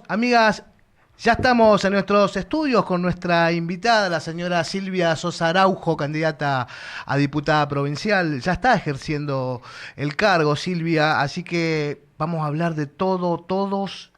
Amigas, ya estamos en nuestros estudios con nuestra invitada, la señora Silvia Sosa Araujo, candidata a diputada provincial. Ya está ejerciendo el cargo, Silvia, así que vamos a hablar de todo, todos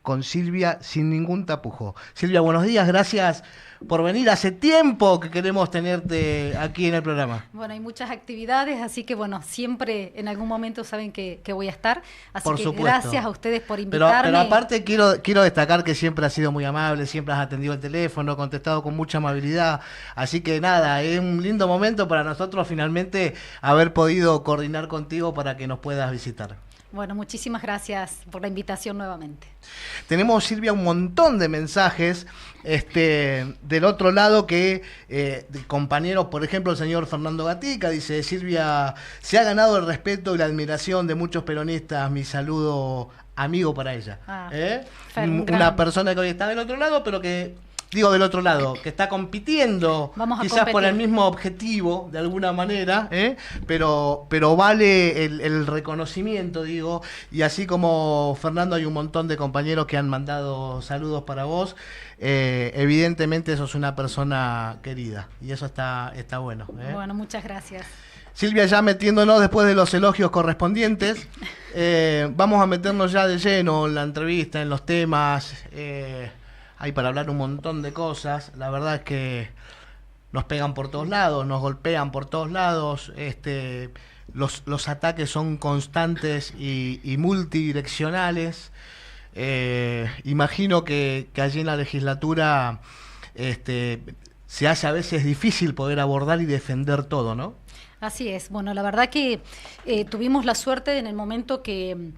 con Silvia sin ningún tapujo. Silvia, buenos días, gracias por venir. Hace tiempo que queremos tenerte aquí en el programa. Bueno, hay muchas actividades, así que bueno, siempre en algún momento saben que voy a estar. Así Por que supuesto. Gracias a ustedes por invitarme. Pero aparte quiero destacar que siempre has sido muy amable, siempre has atendido el teléfono, contestado con mucha amabilidad. Así que nada, es un lindo momento para nosotros finalmente haber podido coordinar contigo para que nos puedas visitar. Bueno, muchísimas gracias por la invitación nuevamente. Tenemos, Silvia, un montón de mensajes del otro lado que de compañeros, por ejemplo, el señor Fernando Gatica dice: Silvia se ha ganado el respeto y la admiración de muchos peronistas. Mi saludo amigo para ella. Una persona que hoy está del otro lado, pero que... Digo del otro lado, que está compitiendo quizás por el mismo objetivo, de alguna manera, pero vale el reconocimiento, digo, y así como Fernando, hay un montón de compañeros que han mandado saludos para vos. Evidentemente sos una persona querida, y eso está bueno. Bueno, muchas gracias. Silvia, ya metiéndonos después de los elogios correspondientes, vamos a meternos ya de lleno en la entrevista, en los temas. Hay para hablar un montón de cosas. La verdad es que nos pegan por todos lados, nos golpean por todos lados. Los ataques son constantes y multidireccionales. Imagino que allí en la legislatura se hace a veces difícil poder abordar y defender todo, ¿no? Así es. Bueno, la verdad que tuvimos la suerte en el momento que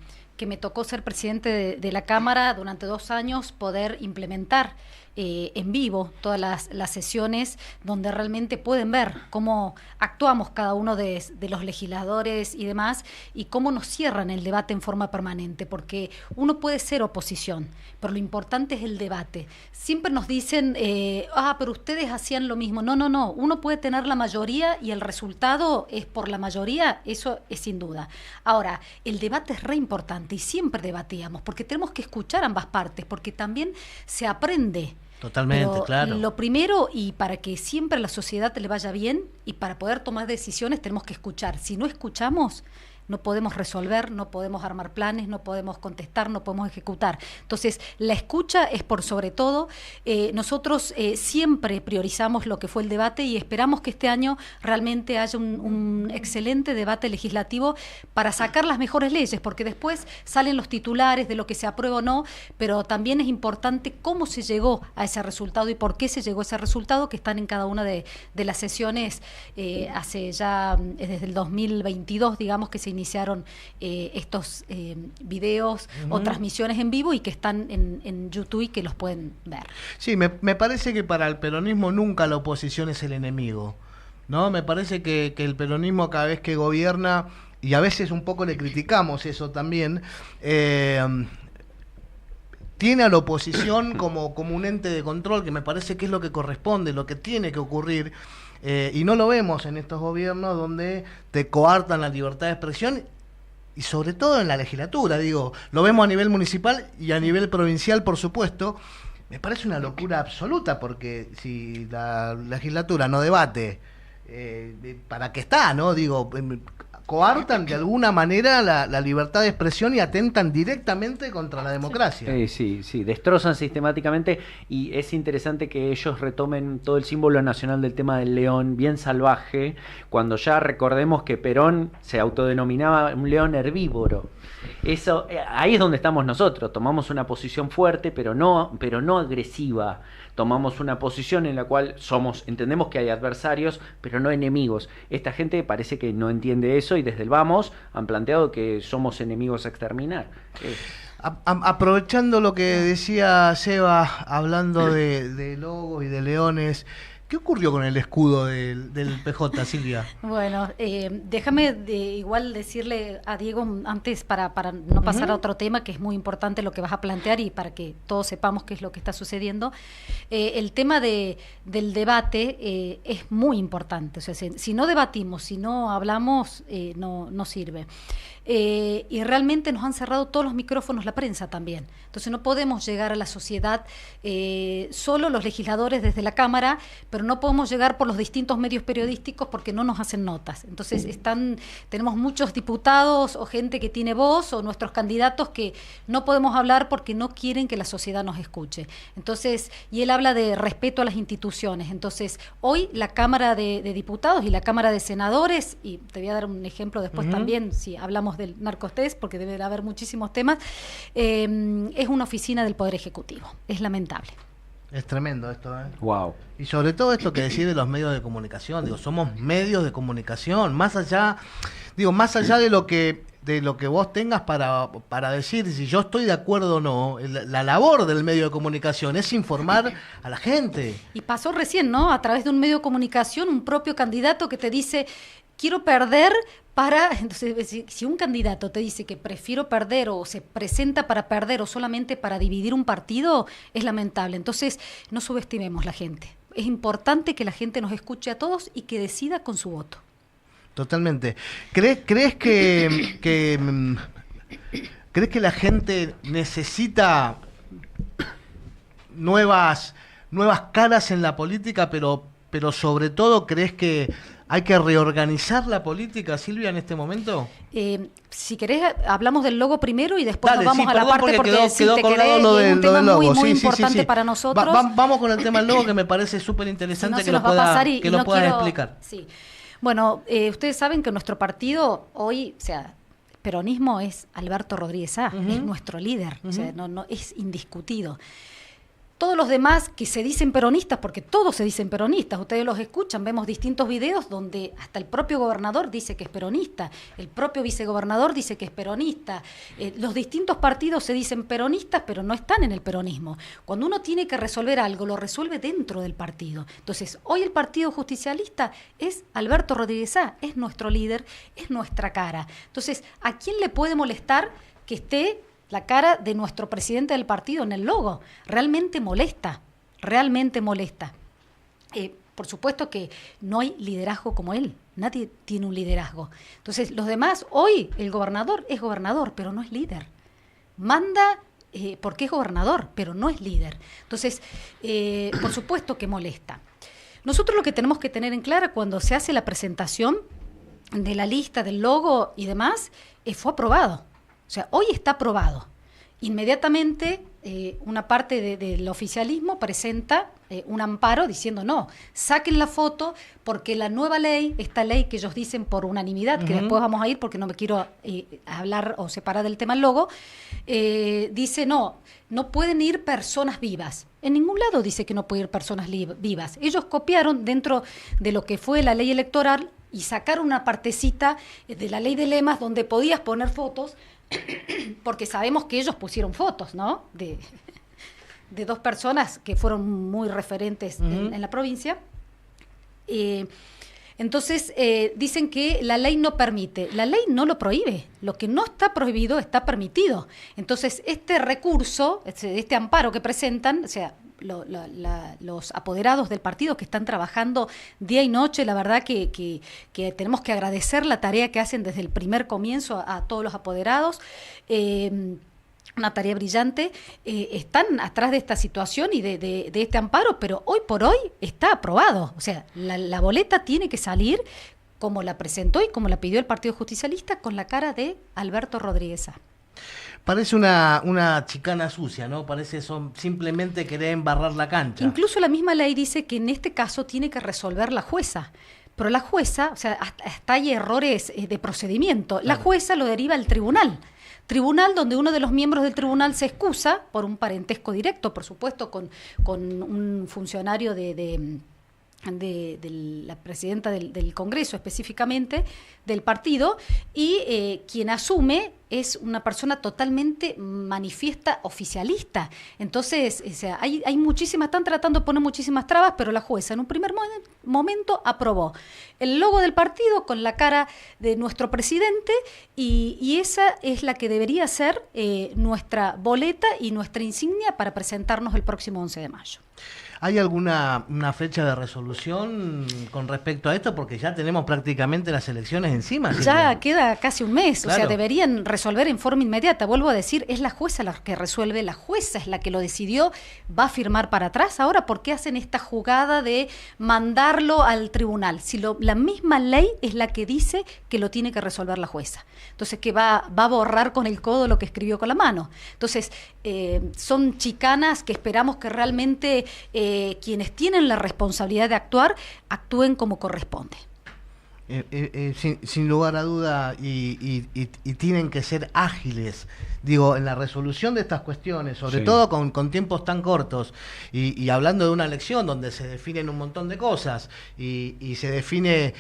me tocó ser presidente de la Cámara durante 2 años, poder implementar en vivo todas las sesiones donde realmente pueden ver cómo actuamos cada uno de los legisladores y demás, y cómo nos cierran el debate en forma permanente, porque uno puede ser oposición, pero lo importante es el debate. Siempre nos dicen, pero ustedes hacían lo mismo. No, uno puede tener la mayoría y el resultado es por la mayoría, eso es sin duda. Ahora, el debate es re importante y siempre debatíamos, porque tenemos que escuchar ambas partes, porque también se aprende. Totalmente, Pero claro. Lo primero, y para que siempre a la sociedad le vaya bien y para poder tomar decisiones, tenemos que escuchar. Si no escuchamos, no podemos resolver, no podemos armar planes, no podemos contestar, no podemos ejecutar. Entonces, la escucha es por sobre todo. Nosotros siempre priorizamos lo que fue el debate y esperamos que este año realmente haya un excelente debate legislativo para sacar las mejores leyes, porque después salen los titulares de lo que se aprueba o no, pero también es importante cómo se llegó a ese resultado y por qué se llegó a ese resultado, que están en cada una de las sesiones hace ya desde el 2022, digamos, que se iniciaron estos videos o transmisiones en vivo y que están en YouTube y que los pueden ver. Sí, me parece que para el peronismo nunca la oposición es el enemigo, ¿no? Me parece que el peronismo cada vez que gobierna, y a veces un poco le criticamos eso también, tiene a la oposición como un ente de control, que me parece que es lo que corresponde, lo que tiene que ocurrir. Y no lo vemos en estos gobiernos donde te coartan la libertad de expresión, y sobre todo en la legislatura, digo, lo vemos a nivel municipal y a nivel provincial, por supuesto. Me parece una locura absoluta, porque si la legislatura no debate, ¿para qué está, no? Digo, coartan de alguna manera la libertad de expresión y atentan directamente contra la democracia. Sí, destrozan sistemáticamente, y es interesante que ellos retomen todo el símbolo nacional del tema del león, bien salvaje, cuando ya recordemos que Perón se autodenominaba un león herbívoro. Eso, ahí es donde estamos nosotros, tomamos una posición fuerte, pero no agresiva. Tomamos una posición en la cual entendemos que hay adversarios, pero no enemigos. Esta gente parece que no entiende eso, y desde el vamos han planteado que somos enemigos a exterminar. Aprovechando lo que decía Seba, hablando de lobos y de leones, ¿Qué ocurrió con el escudo del PJ, Silvia? Bueno, déjame igual decirle a Diego antes para no pasar a otro tema que es muy importante lo que vas a plantear y para que todos sepamos qué es lo que está sucediendo. El tema del debate es muy importante. O sea, si no debatimos, si no hablamos, no sirve. Y realmente nos han cerrado todos los micrófonos, la prensa también. Entonces no podemos llegar a la sociedad solo los legisladores desde la Cámara, pero no podemos llegar por los distintos medios periodísticos porque no nos hacen notas. Entonces tenemos muchos diputados o gente que tiene voz o nuestros candidatos que no podemos hablar porque no quieren que la sociedad nos escuche. Entonces, y él habla de respeto a las instituciones. Entonces, hoy la Cámara de Diputados y la Cámara de Senadores, y te voy a dar un ejemplo después también, si hablamos del narcotest, porque debe haber muchísimos temas, es una oficina del Poder Ejecutivo. Es lamentable. Es tremendo esto, ¿eh? Wow. Y sobre todo esto que decís de los medios de comunicación, digo, somos medios de comunicación, más allá de lo que vos tengas para decir si yo estoy de acuerdo o no, la labor del medio de comunicación es informar a la gente. Y pasó recién, ¿no? A través de un medio de comunicación, un propio candidato que te dice, quiero perder entonces, si un candidato te dice que prefiero perder o se presenta para perder o solamente para dividir un partido, es lamentable. Entonces, no subestimemos la gente. Es importante que la gente nos escuche a todos y que decida con su voto. Totalmente. ¿Crees que la gente necesita nuevas caras en la política, pero sobre todo crees que hay que reorganizar la política, Silvia, en este momento? Si querés, hablamos del logo primero y después Dale, nos vamos a la parte porque quedó colgado lo del logo. Muy importante para nosotros. Vamos con el tema del logo, que me parece súper interesante que lo puedas explicar. Sí. Bueno, ustedes saben que nuestro partido hoy, o sea, peronismo es Alberto Rodríguez Sá, es nuestro líder, o sea, no es indiscutido. Todos los demás que se dicen peronistas, porque todos se dicen peronistas, ustedes los escuchan, vemos distintos videos donde hasta el propio gobernador dice que es peronista, el propio vicegobernador dice que es peronista, los distintos partidos se dicen peronistas, pero no están en el peronismo. Cuando uno tiene que resolver algo, lo resuelve dentro del partido. Entonces, hoy el Partido Justicialista es Alberto Rodríguez Sá, es nuestro líder, es nuestra cara. Entonces, ¿a quién le puede molestar que esté la cara de nuestro presidente del partido en el logo? Realmente molesta, realmente molesta. Por supuesto que no hay liderazgo como él, nadie tiene un liderazgo. Entonces, los demás, hoy el gobernador es gobernador, pero no es líder. Manda porque es gobernador, pero no es líder. Entonces, por supuesto que molesta. Nosotros lo que tenemos que tener en claro cuando se hace la presentación de la lista, del logo y demás, fue aprobado. O sea, hoy está aprobado. Inmediatamente una parte del oficialismo presenta un amparo diciendo no, saquen la foto porque la nueva ley, esta ley que ellos dicen por unanimidad, que después vamos a ir porque no me quiero hablar o separar del tema del logo, dice no pueden ir personas vivas. En ningún lado dice que no pueden ir personas vivas. Ellos copiaron dentro de lo que fue la ley electoral y sacaron una partecita de la ley de lemas donde podías poner fotos, porque sabemos que ellos pusieron fotos, ¿no? De dos personas que fueron muy referentes en la provincia. Entonces, dicen que la ley no permite. La ley no lo prohíbe. Lo que no está prohibido está permitido. Entonces, este recurso, este amparo que presentan, o sea, los apoderados del partido que están trabajando día y noche, la verdad que tenemos que agradecer la tarea que hacen desde el primer comienzo a todos los apoderados, una tarea brillante, están atrás de esta situación y de este amparo, pero hoy por hoy está aprobado, o sea, la boleta tiene que salir como la presentó y como la pidió el Partido Justicialista, con la cara de Alberto Rodríguez Sá. Parece una chicana sucia, ¿no? Parece simplemente querer embarrar la cancha. Incluso la misma ley dice que en este caso tiene que resolver la jueza. Pero la jueza, o sea, hasta hay errores de procedimiento. La jueza lo deriva al tribunal. Tribunal donde uno de los miembros del tribunal se excusa por un parentesco directo, por supuesto, con un funcionario de la presidenta del Congreso, específicamente del partido, y quien asume es una persona totalmente manifiesta oficialista. Entonces, o sea, hay muchísimas, están tratando de poner muchísimas trabas, pero la jueza en un primer momento aprobó el logo del partido con la cara de nuestro presidente y esa es la que debería ser nuestra boleta y nuestra insignia para presentarnos el próximo 11 de mayo. ¿Hay alguna una fecha de resolución con respecto a esto? Porque ya tenemos prácticamente las elecciones encima. Ya queda casi un mes, claro. O sea, deberían resolver en forma inmediata. Vuelvo a decir, es la jueza la que resuelve, la jueza es la que lo decidió, va a firmar para atrás. Ahora, ¿por qué hacen esta jugada de mandarlo al tribunal? Si la misma ley es la que dice que lo tiene que resolver la jueza. Entonces, que va a borrar con el codo lo que escribió con la mano. Entonces, son chicanas que esperamos que realmente quienes tienen la responsabilidad de actuar, actúen como corresponde. Sin lugar a duda, y tienen que ser ágiles, digo, en la resolución de estas cuestiones, sobre todo con tiempos tan cortos, y hablando de una elección donde se definen un montón de cosas, y se define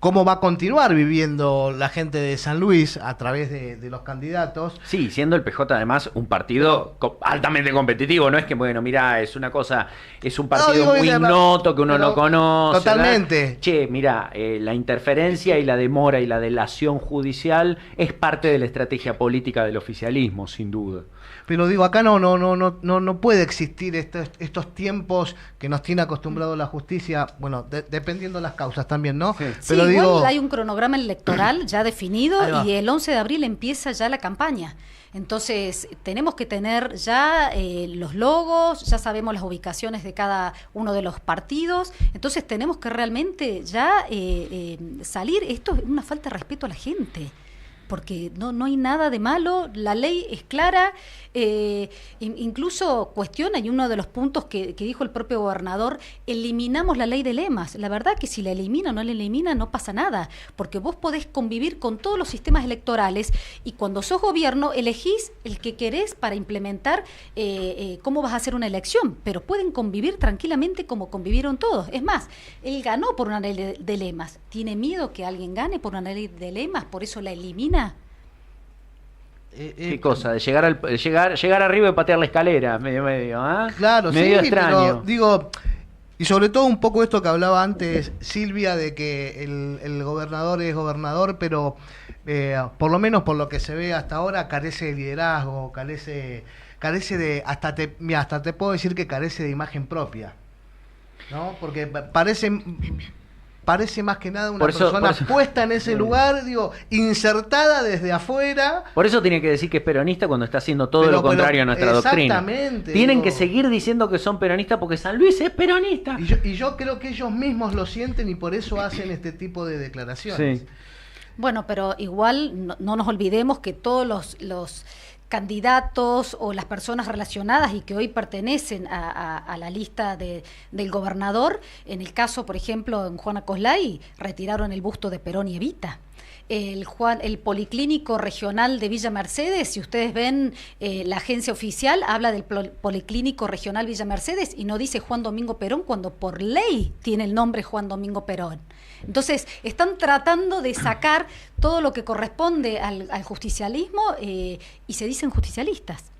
cómo va a continuar viviendo la gente de San Luis a través de los candidatos. Sí, siendo el PJ además un partido altamente competitivo, no es que, bueno, mira, es una cosa, es un partido muy ignoto que uno no conoce. Totalmente. ¿verdad? Che, mira, la interferencia y la demora y la delación judicial es parte de la estrategia política del oficialismo, sin duda. Pero digo, acá no puede existir estos tiempos que nos tiene acostumbrado la justicia, bueno, dependiendo de las causas también, ¿no? Sí, pero igual digo, hay un cronograma electoral ya definido y el 11 de abril empieza ya la campaña. Entonces, tenemos que tener ya los logos, ya sabemos las ubicaciones de cada uno de los partidos. Entonces, tenemos que realmente ya salir. Esto es una falta de respeto a la gente, porque no hay nada de malo, la ley es clara, incluso cuestiona, y uno de los puntos que dijo el propio gobernador, eliminamos la ley de lemas. La verdad que si la elimina o no la elimina no pasa nada, porque vos podés convivir con todos los sistemas electorales y cuando sos gobierno elegís el que querés para implementar cómo vas a hacer una elección, pero pueden convivir tranquilamente como convivieron todos. Es más, él ganó por una ley de lemas, ¿tiene miedo que alguien gane por una ley de lemas? ¿Por eso la elimina? ¿Qué cosa? De llegar arriba y patear la escalera, medio, ¿ah? Claro, medio sí, extraño. pero digo, y sobre todo un poco esto que hablaba antes Silvia, de que el gobernador es gobernador, pero por lo menos por lo que se ve hasta ahora, carece de liderazgo, carece de, hasta te puedo decir que carece de imagen propia, ¿no? Porque parece más que nada una persona puesta en ese lugar, digo, insertada desde afuera. Por eso tiene que decir que es peronista cuando está haciendo todo lo contrario a nuestra doctrina. Exactamente. Tienen que seguir diciendo que son peronistas porque San Luis es peronista. Y yo creo que ellos mismos lo sienten y por eso hacen este tipo de declaraciones. Sí. Bueno, pero igual no nos olvidemos que todos los candidatos o las personas relacionadas y que hoy pertenecen a la lista del gobernador, en el caso, por ejemplo, en Juana Coslay, retiraron el busto de Perón y Evita. El Policlínico Regional de Villa Mercedes, si ustedes ven la agencia oficial, habla del Policlínico Regional Villa Mercedes y no dice Juan Domingo Perón cuando por ley tiene el nombre Juan Domingo Perón. Entonces, están tratando de sacar todo lo que corresponde al justicialismo y se dicen justicialistas.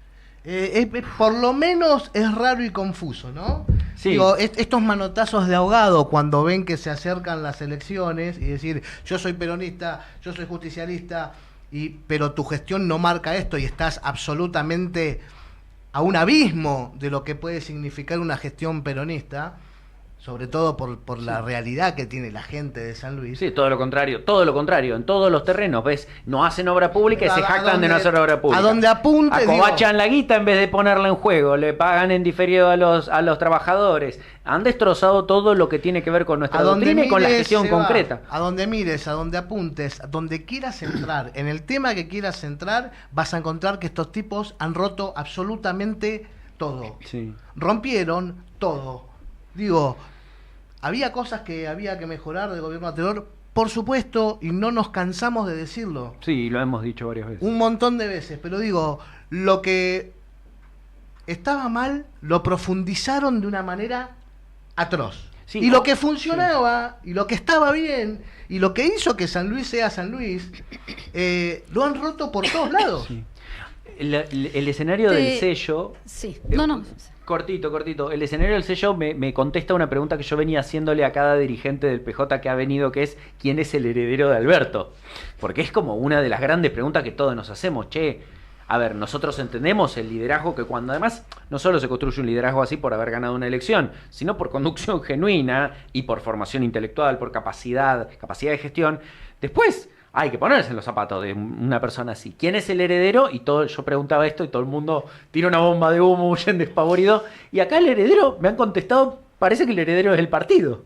Por lo menos es raro y confuso, ¿no? Sí. Digo, estos manotazos de ahogado cuando ven que se acercan las elecciones y decir, yo soy peronista, yo soy justicialista, pero tu gestión no marca esto y estás absolutamente a un abismo de lo que puede significar una gestión peronista, sobre todo por la realidad que tiene la gente de San Luis. Sí, todo lo contrario, en todos los terrenos, ¿ves? No hacen obra pública y se jactan de no hacer obra pública. A donde apunte, acobachan la guita en vez de ponerla en juego, le pagan en diferido a los trabajadores. Han destrozado todo lo que tiene que ver con nuestra doctrina y con la gestión concreta. A donde mires, a donde apuntes, a donde quieras entrar, en el tema que quieras entrar, vas a encontrar que estos tipos han roto absolutamente todo. Sí. Rompieron todo. Digo, había cosas que había que mejorar del gobierno anterior, por supuesto, y no nos cansamos de decirlo. Sí, lo hemos dicho varias veces. Un montón de veces, pero digo, lo que estaba mal lo profundizaron de una manera atroz. Sí, y lo que funcionaba, y lo que estaba bien, y lo que hizo que San Luis sea San Luis, lo han roto por todos lados. Sí. El escenario del sello... Sí, Cortito. El escenario del sello me contesta una pregunta que yo venía haciéndole a cada dirigente del PJ que ha venido, que es ¿quién es el heredero de Alberto? Porque es como una de las grandes preguntas que todos nos hacemos. Che, a ver, nosotros entendemos el liderazgo, que cuando además no solo se construye un liderazgo así por haber ganado una elección, sino por conducción genuina y por formación intelectual, por capacidad de gestión. Después hay que ponerse en los zapatos de una persona así. ¿Quién es el heredero? Y yo preguntaba esto y todo el mundo tira una bomba de humo, huyen despavorido. Y acá el heredero, me han contestado, parece que el heredero es el partido.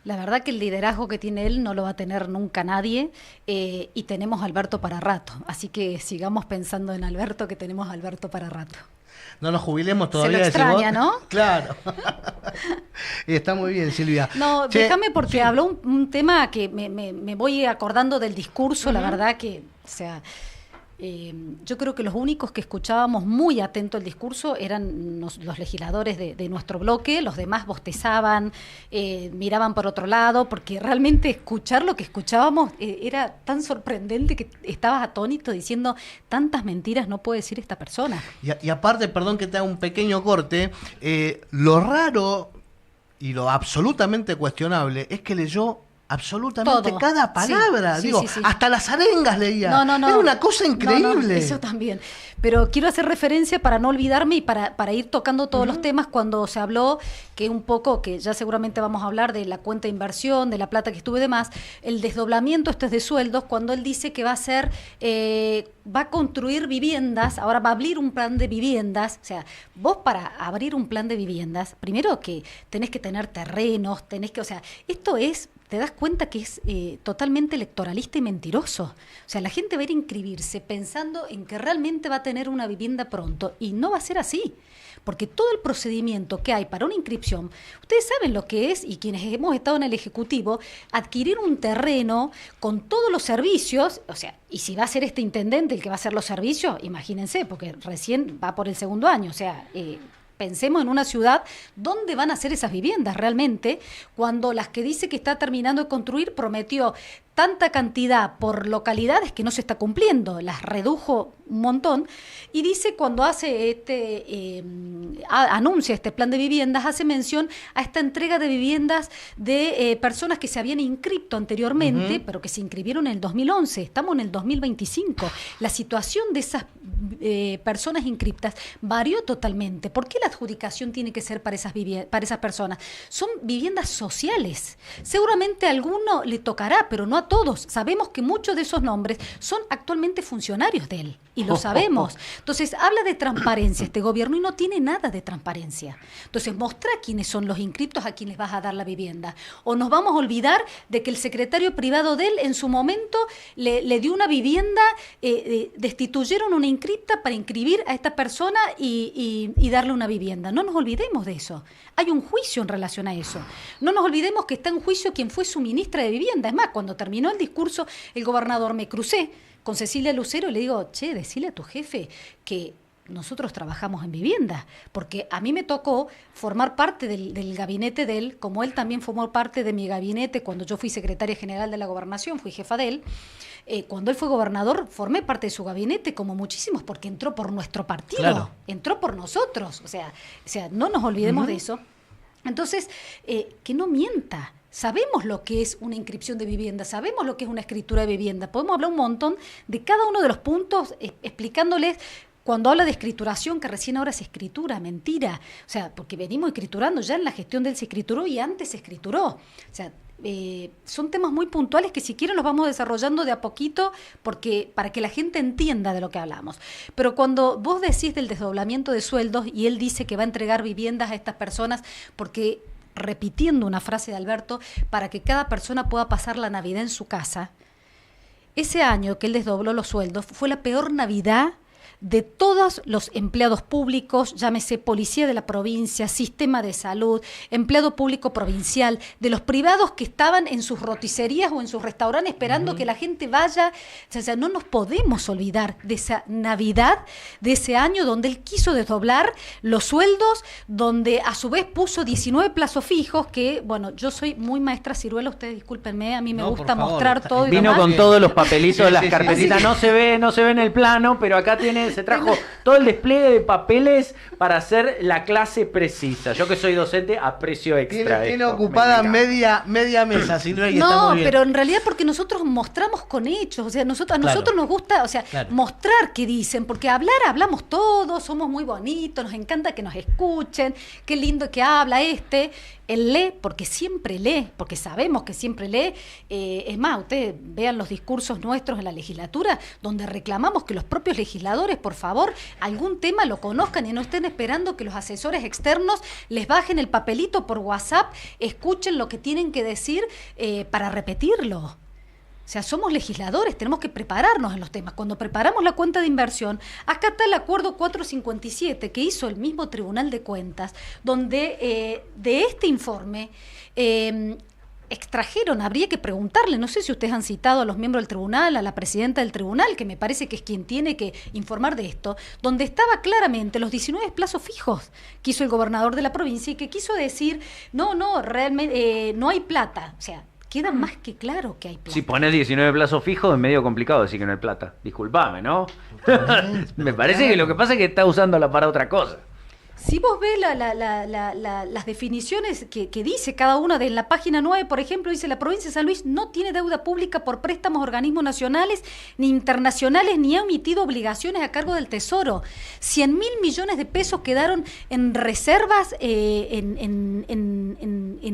La verdad que el liderazgo que tiene él no lo va a tener nunca nadie, y tenemos a Alberto para rato. Así que sigamos pensando en Alberto, que tenemos a Alberto para rato. No nos jubilemos todavía. Se lo extraña, ¿no? Claro. Está muy bien, Silvia. No, déjame porque habló un tema que me voy acordando del discurso, la verdad que, o sea, yo creo que los únicos que escuchábamos muy atento el discurso eran los legisladores de nuestro bloque, los demás bostezaban, miraban por otro lado, porque realmente escuchar lo que escuchábamos era tan sorprendente que estabas atónito diciendo tantas mentiras no puede decir esta persona. Y aparte, perdón que te haga un pequeño corte, lo raro y lo absolutamente cuestionable es que leyó absolutamente todo. Cada palabra, Sí, digo, sí. hasta las arengas leía. No. Era una cosa increíble. No, eso también. Pero quiero hacer referencia para no olvidarme y para ir tocando todos los temas cuando se habló, que un poco, que ya seguramente vamos a hablar de la cuenta de inversión, de la plata que estuve de más, el desdoblamiento, esto es de sueldos, cuando él dice que va a hacer, va a construir viviendas, ahora va a abrir un plan de viviendas. O sea, vos para abrir un plan de viviendas, primero que tenés que tener terrenos, o sea, esto es... te das cuenta que es totalmente electoralista y mentiroso. O sea, la gente va a ir a inscribirse pensando en que realmente va a tener una vivienda pronto, y no va a ser así. Porque todo el procedimiento que hay para una inscripción, ustedes saben lo que es, y quienes hemos estado en el Ejecutivo, adquirir un terreno con todos los servicios, o sea, y si va a ser este intendente el que va a hacer los servicios, imagínense, porque recién va por el segundo año, o sea... pensemos en una ciudad donde van a ser esas viviendas realmente, cuando las que dice que está terminando de construir prometió tanta cantidad por localidades que no se está cumpliendo, las redujo un montón, y dice cuando hace anuncia este plan de viviendas, hace mención a esta entrega de viviendas de personas que se habían inscrito anteriormente, pero que se inscribieron en el 2011, estamos en el 2025. La situación de esas personas inscriptas varió totalmente. ¿Por qué la adjudicación tiene que ser para esas personas? Son viviendas sociales. Seguramente a alguno le tocará, pero no a todos. Sabemos que muchos de esos nombres son actualmente funcionarios de él, y lo sabemos. Entonces, habla de transparencia este gobierno y no tiene nada de transparencia. Entonces, mostra quiénes son los inscriptos a quienes vas a dar la vivienda. O nos vamos a olvidar de que el secretario privado de él en su momento le dio una vivienda, destituyeron una inscripta para inscribir a esta persona y darle una vivienda. No nos olvidemos de eso. Hay un juicio en relación a eso. No nos olvidemos que está en juicio quien fue su ministra de Vivienda. Es más, cuando terminó el discurso, el gobernador, me crucé con Cecilia Lucero y le digo, che, decile a tu jefe que nosotros trabajamos en vivienda, porque a mí me tocó formar parte del gabinete de él, como él también formó parte de mi gabinete cuando yo fui secretaria general de la Gobernación, fui jefa de él. Cuando él fue gobernador, formé parte de su gabinete, como muchísimos, porque entró por nuestro partido, claro. Entró por nosotros, o sea, no nos olvidemos de eso. Entonces, que no mienta. Sabemos lo que es una inscripción de vivienda, sabemos lo que es una escritura de vivienda. Podemos hablar un montón de cada uno de los puntos, explicándoles. Cuando habla de escrituración, que recién ahora se escritura, mentira. O sea, porque venimos escriturando, ya en la gestión de él se escrituró y antes se escrituró. O sea, son temas muy puntuales que si quieren los vamos desarrollando de a poquito, porque para que la gente entienda de lo que hablamos. Pero cuando vos decís del desdoblamiento de sueldos y él dice que va a entregar viviendas a estas personas, porque, repitiendo una frase de Alberto, para que cada persona pueda pasar la Navidad en su casa, ese año que él desdobló los sueldos fue la peor Navidad de todos los empleados públicos, llámese policía de la provincia, sistema de salud, empleado público provincial, de los privados que estaban en sus roticerías o en sus restaurantes esperando que la gente vaya. O sea, no nos podemos olvidar de esa Navidad, de ese año donde él quiso desdoblar los sueldos, donde a su vez puso 19 plazos fijos, que, bueno, yo soy muy maestra ciruela, ustedes discúlpenme, a mí me gusta mostrar todo. Vino con todos los papelitos, las carpetitas, no se ve en el plano, pero acá se trajo todo el despliegue de papeles para hacer la clase precisa. Yo que soy docente aprecio extra. Tiene ocupada media mesa, Silvia, y está muy bien. Pero en realidad porque nosotros mostramos con hechos, o sea, a nosotros nos gusta, o sea, mostrar qué dicen, porque hablamos todos, somos muy bonitos, nos encanta que nos escuchen, qué lindo que habla él lee porque siempre lee, porque sabemos que siempre lee. Es más, ustedes vean los discursos nuestros en la legislatura, donde reclamamos que los propios legisladores, por favor, algún tema lo conozcan y no estén esperando que los asesores externos les bajen el papelito por WhatsApp, escuchen lo que tienen que decir para repetirlo. O sea, somos legisladores, tenemos que prepararnos en los temas. Cuando preparamos la cuenta de inversión, acá está el acuerdo 457 que hizo el mismo Tribunal de Cuentas, donde de este informe extrajeron, habría que preguntarle, no sé si ustedes han citado a los miembros del tribunal, a la presidenta del tribunal, que me parece que es quien tiene que informar de esto, donde estaba claramente los 19 plazos fijos que hizo el gobernador de la provincia y que quiso decir, realmente no hay plata, o sea, queda más que claro que hay plata. Si pones 19 plazos fijos es medio complicado decir que no hay plata. Disculpame, ¿no? Me parece que lo que pasa es que está usándola para otra cosa. Si vos ves las definiciones que dice cada una de la página 9, por ejemplo, dice la provincia de San Luis no tiene deuda pública por préstamos a organismos nacionales ni internacionales ni ha emitido obligaciones a cargo del Tesoro. 100.000 millones de pesos quedaron en reservas en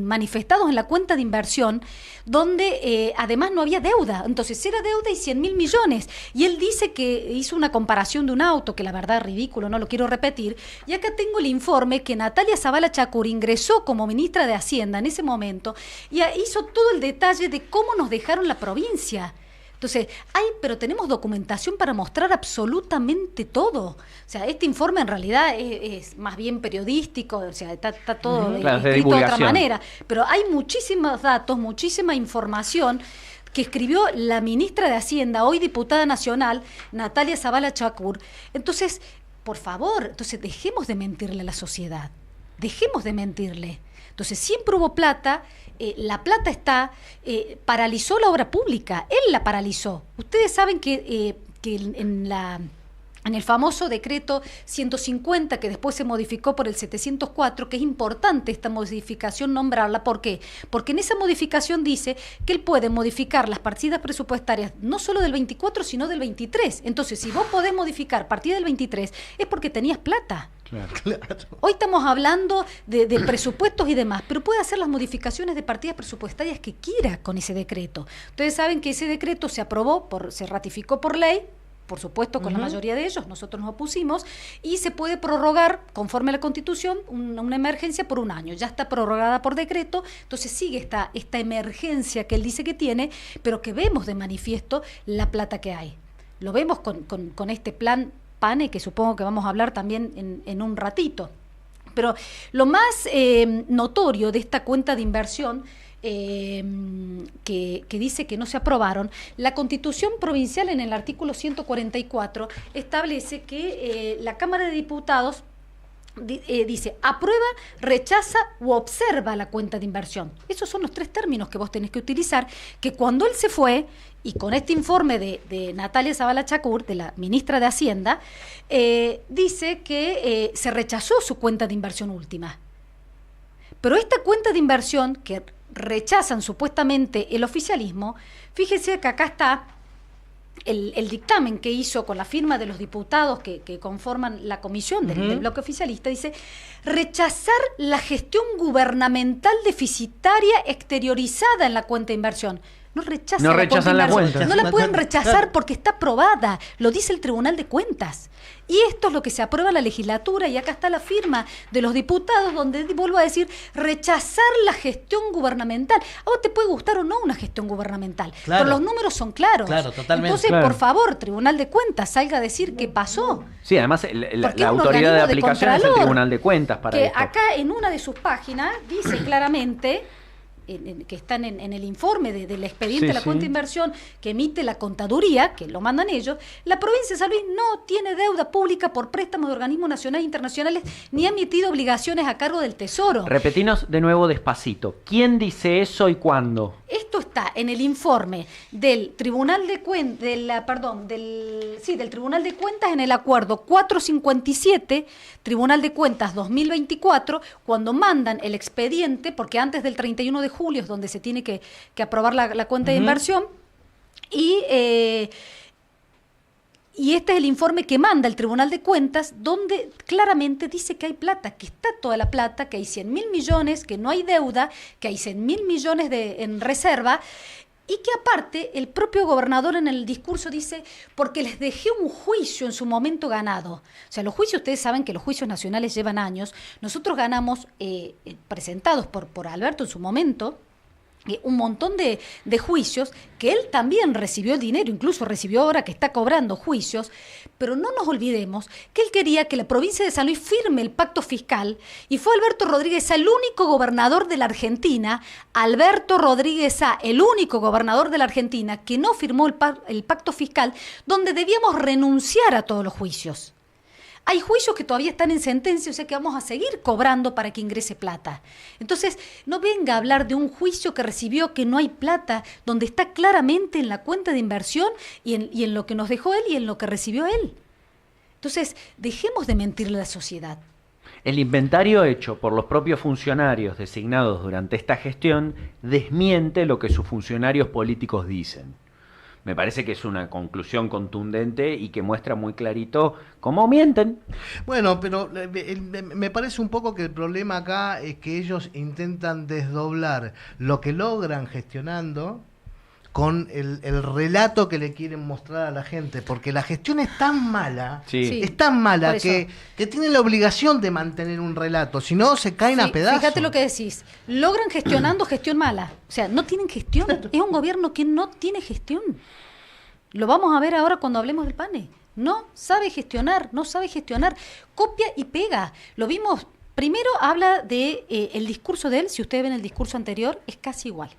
manifestados en la cuenta de inversión, donde además no había deuda. Entonces era deuda y 100.000 millones. Y él dice que hizo una comparación de un auto, que la verdad es ridículo, no lo quiero repetir. Y acá tengo el informe que Natalia Zavala Chacur ingresó como ministra de Hacienda en ese momento y hizo todo el detalle de cómo nos dejaron la provincia. Entonces, pero tenemos documentación para mostrar absolutamente todo. O sea, este informe en realidad es más bien periodístico, o sea, está todo escrito de otra manera, pero hay muchísimos datos, muchísima información que escribió la ministra de Hacienda, hoy diputada nacional, Natalia Zavala Chacur. Entonces, por favor, dejemos de mentirle a la sociedad, dejemos de mentirle. Entonces siempre hubo plata, la plata está, paralizó la obra pública, él la paralizó. Ustedes saben que en el famoso decreto 150, que después se modificó por el 704, que es importante esta modificación nombrarla. ¿Por qué? Porque en esa modificación dice que él puede modificar las partidas presupuestarias no solo del 24, sino del 23. Entonces, si vos podés modificar partida del 23, es porque tenías plata. Claro. Hoy estamos hablando de presupuestos y demás, pero puede hacer las modificaciones de partidas presupuestarias que quiera con ese decreto. Ustedes saben que ese decreto se aprobó, se ratificó por ley, por supuesto con la mayoría de ellos, nosotros nos opusimos, y se puede prorrogar, conforme a la Constitución, una emergencia por un año. Ya está prorrogada por decreto, entonces sigue esta emergencia que él dice que tiene, pero que vemos de manifiesto la plata que hay. Lo vemos con este plan PANE, que supongo que vamos a hablar también en un ratito. Pero lo más notorio de esta cuenta de inversión que dice que no se aprobaron, la Constitución provincial en el artículo 144 establece que la Cámara de Diputados dice, aprueba, rechaza u observa la cuenta de inversión. Esos son los 3 términos que vos tenés que utilizar, que cuando él se fue, y con este informe de Natalia Zavala Chacur, de la ministra de Hacienda, dice que se rechazó su cuenta de inversión última. Pero esta cuenta de inversión que rechazan supuestamente el oficialismo, fíjese que acá está el dictamen que hizo con la firma de los diputados que conforman la comisión del bloque oficialista, dice, rechazar la gestión gubernamental deficitaria exteriorizada en la cuenta de inversión. no rechazan, No rechazan la cuenta. No la pueden rechazar porque está aprobada, lo dice el Tribunal de Cuentas. Y esto es lo que se aprueba en la legislatura, y acá está la firma de los diputados, donde, vuelvo a decir, rechazar la gestión gubernamental. A vos te puede gustar o no una gestión gubernamental, Claro. pero los números son claros. Claro, totalmente. Entonces, Claro. por favor, Tribunal de Cuentas, salga a decir qué pasó. Sí, además Porque la es un autoridad de organismo de aplicación es el contralor, Tribunal de Cuentas para que esto. acá en una de sus páginas dice claramente, que están en el informe del expediente Sí, de la sí. cuenta de inversión que emite la contaduría, que lo mandan ellos, la provincia de San Luis no tiene deuda pública por préstamos de organismos nacionales e internacionales, ni ha emitido obligaciones a cargo del Tesoro. Repetinos de nuevo despacito. ¿Quién dice eso y cuándo? Esto está en el informe del Tribunal de Cuentas, del Tribunal de Cuentas, en el acuerdo 457, Tribunal de Cuentas 2024, cuando mandan el expediente, porque antes del 31 de julio es donde se tiene que aprobar la cuenta de inversión, y este es el informe que manda el Tribunal de Cuentas, donde claramente dice que hay plata, que está toda la plata, que hay 100.000 millones, que no hay deuda, que hay 100.000 millones en reserva, y que aparte el propio gobernador en el discurso dice, porque les dejé un juicio en su momento ganado. O sea, los juicios, ustedes saben que los juicios nacionales llevan años. Nosotros ganamos, presentados por Alberto en su momento, un montón de juicios, que él también recibió el dinero, incluso recibió ahora que está cobrando juicios, pero no nos olvidemos que él quería que la provincia de San Luis firme el pacto fiscal, y fue Alberto Rodríguez Sá, el único gobernador de la Argentina, Alberto Rodríguez Sá, el único gobernador de la Argentina que no firmó el pacto fiscal, donde debíamos renunciar a todos los juicios. Hay juicios que todavía están en sentencia, o sea que vamos a seguir cobrando para que ingrese plata. Entonces, no venga a hablar de un juicio que recibió que no hay plata, donde está claramente en la cuenta de inversión y en lo que nos dejó él y en lo que recibió él. Entonces, dejemos de mentirle a la sociedad. El inventario hecho por los propios funcionarios designados durante esta gestión desmiente lo que sus funcionarios políticos dicen. Me parece que es una conclusión contundente y que muestra muy clarito cómo mienten. Bueno, pero me parece un poco que el problema acá es que ellos intentan desdoblar lo que logran gestionando con el relato que le quieren mostrar a la gente, porque la gestión es tan mala, Sí. es tan mala por que tienen la obligación de mantener un relato, si no se caen a pedazos. Fíjate lo que decís, logran gestionando gestión mala, o sea, no tienen gestión, es un gobierno que no tiene gestión. Lo vamos a ver ahora cuando hablemos del PANE. No sabe gestionar, copia y pega. Lo vimos, primero habla de el discurso de él, si ustedes ven el discurso anterior, es casi igual.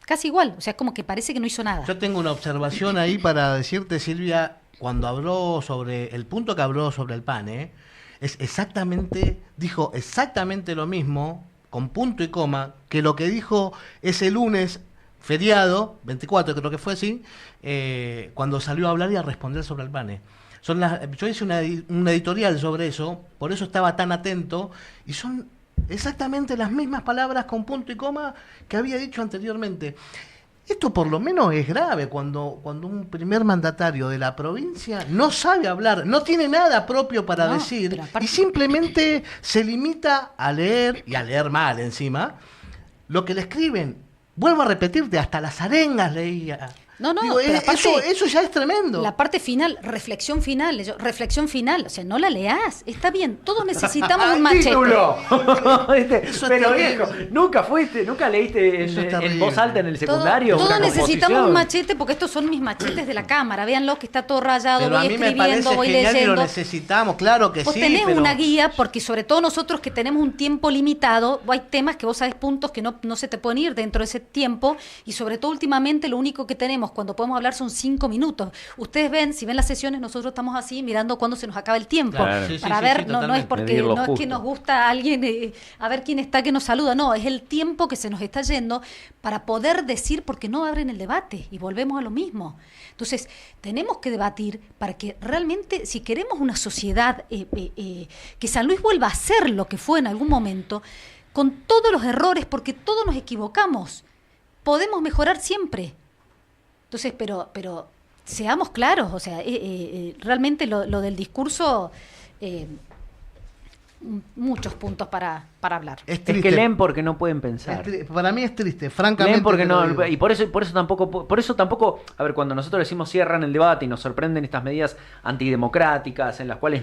Casi igual, o sea, como que parece que no hizo nada. Yo tengo una observación ahí para decirte, Silvia, cuando habló sobre el punto que habló sobre el PANE, dijo exactamente lo mismo, con punto y coma, que lo que dijo ese lunes feriado, 24 creo que fue así, cuando salió a hablar y a responder sobre el PANE. Yo hice una editorial sobre eso, por eso estaba tan atento, y son exactamente las mismas palabras con punto y coma que había dicho anteriormente. Esto por lo menos es grave cuando un primer mandatario de la provincia no sabe hablar, no tiene nada propio para decir, pero aparte, y simplemente se limita a leer, y a leer mal encima, lo que le escriben. Vuelvo a repetirte, hasta las arengas leía. No, Digo, pero aparte, eso ya es tremendo. la parte final, reflexión final, o sea, no la leas, está bien, todos necesitamos un machete. ¡Título! Eso es Pero terrible. viejo, nunca leíste Eso es en terrible. voz alta en el secundario. Todos una necesitamos composición? un machete, porque estos son mis machetes de la cámara, véanlo que está todo rayado, Pero a voy mí me escribiendo, parece voy genial y lo leyendo. necesitamos, claro que Vos sí. tenés pero una guía, porque sobre todo nosotros que tenemos un tiempo limitado, hay temas que vos sabés, puntos que no se te pueden ir dentro de ese tiempo, y sobre todo últimamente lo único que tenemos cuando podemos hablar son 5 minutos. Ustedes ven, si ven las sesiones, nosotros estamos así mirando cuándo se nos acaba el tiempo, Claro. Sí, sí, para sí, ver, sí, no es totalmente. porque Medirlo no es que justo. nos gusta a alguien, a ver quién está que nos saluda, no, es el tiempo que se nos está yendo para poder decir, porque no abren el debate, y volvemos a lo mismo. Entonces, tenemos que debatir para que realmente, si queremos una sociedad, que San Luis vuelva a ser lo que fue en algún momento, con todos los errores, porque todos nos equivocamos, podemos mejorar siempre. Entonces, pero seamos claros, o sea, realmente lo del discurso muchos puntos para hablar. Es que leen porque no pueden pensar. Para mí es triste, francamente. Leen porque no, y por eso tampoco, a ver, cuando nosotros decimos cierran el debate y nos sorprenden estas medidas antidemocráticas en las cuales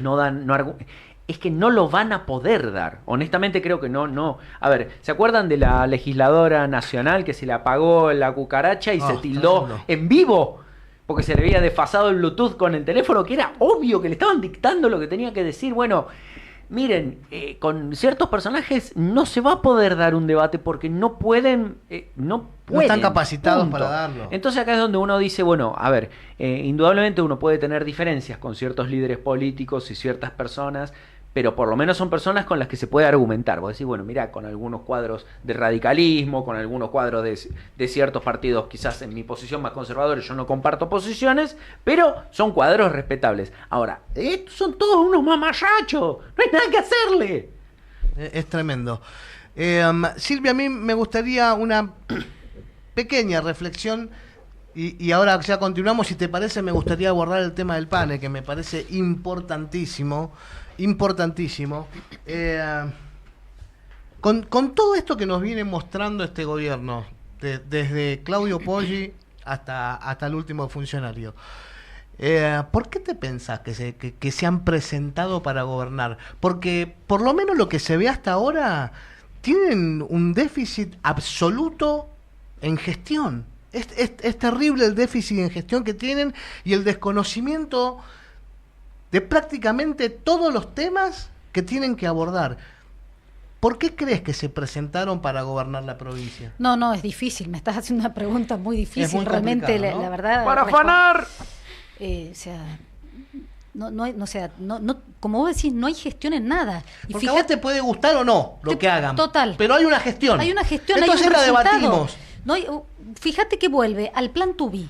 es que no lo van a poder dar. Honestamente creo que no. A ver, ¿se acuerdan de la legisladora nacional que se le apagó la cucaracha y se tildó en vivo? Porque se le había desfasado el Bluetooth con el teléfono, que era obvio que le estaban dictando lo que tenía que decir. Bueno, miren, con ciertos personajes no se va a poder dar un debate porque no pueden, no están capacitados punto. Para darlo. Entonces acá es donde uno dice, bueno, a ver, indudablemente uno puede tener diferencias con ciertos líderes políticos y ciertas personas, pero por lo menos son personas con las que se puede argumentar. Vos decís, bueno, mirá, con algunos cuadros de radicalismo, con algunos cuadros de ciertos partidos, quizás en mi posición más conservadores, yo no comparto posiciones, pero son cuadros respetables. Ahora, estos son todos unos mamachachos, no hay nada que hacerle. Es tremendo. Silvia, a mí me gustaría una pequeña reflexión, y ahora ya continuamos, si te parece, me gustaría abordar el tema del panel, que me parece importantísimo. Con todo esto que nos viene mostrando este gobierno, desde Claudio Poggi hasta el último funcionario, ¿por qué te pensás que se han presentado para gobernar? Porque por lo menos lo que se ve hasta ahora, tienen un déficit absoluto en gestión. Es terrible el déficit en gestión que tienen y el desconocimiento de prácticamente todos los temas que tienen que abordar. ¿Por qué crees que se presentaron para gobernar la provincia? No, es difícil. Me estás haciendo una pregunta muy difícil. Es muy realmente, ¿no? la verdad. ¡Para afanar! Como vos decís, no hay gestión en nada. Y porque fíjate, a vos te puede gustar o no lo que hagan. Total. Pero hay una gestión. Entonces hay un la resultado. Debatimos. No hay, fíjate que vuelve al plan Tubi.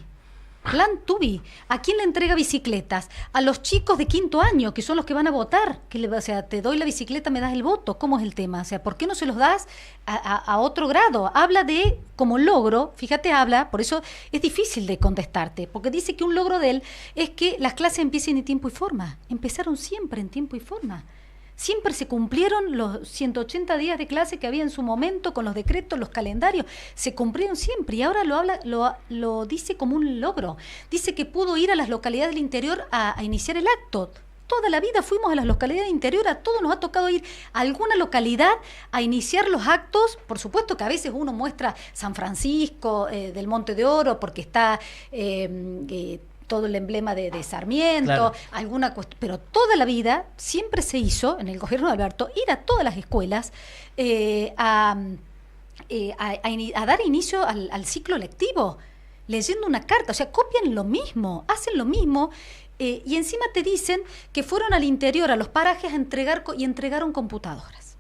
Plan Tubi. ¿A quién le entrega bicicletas? A los chicos de 5º año, que son los que van a votar. O sea, te doy la bicicleta, me das el voto. ¿Cómo es el tema? O sea, ¿por qué no se los das a otro grado? Habla de, como logro, fíjate, por eso es difícil de contestarte, porque dice que un logro de él es que las clases empiecen en tiempo y forma. Empezaron siempre en tiempo y forma. Siempre se cumplieron los 180 días de clase que había en su momento con los decretos, los calendarios, se cumplieron siempre y ahora lo dice como un logro. Dice que pudo ir a las localidades del interior a iniciar el acto. Toda la vida fuimos a las localidades del interior, a todos nos ha tocado ir a alguna localidad a iniciar los actos. Por supuesto que a veces uno muestra San Francisco, del Monte de Oro, porque está... todo el emblema de Sarmiento, claro. Pero toda la vida siempre se hizo, en el gobierno de Alberto, ir a todas las escuelas a dar inicio al ciclo lectivo, leyendo una carta. O sea, copian lo mismo, hacen lo mismo, y encima te dicen que fueron al interior, a los parajes, a entregaron computadoras.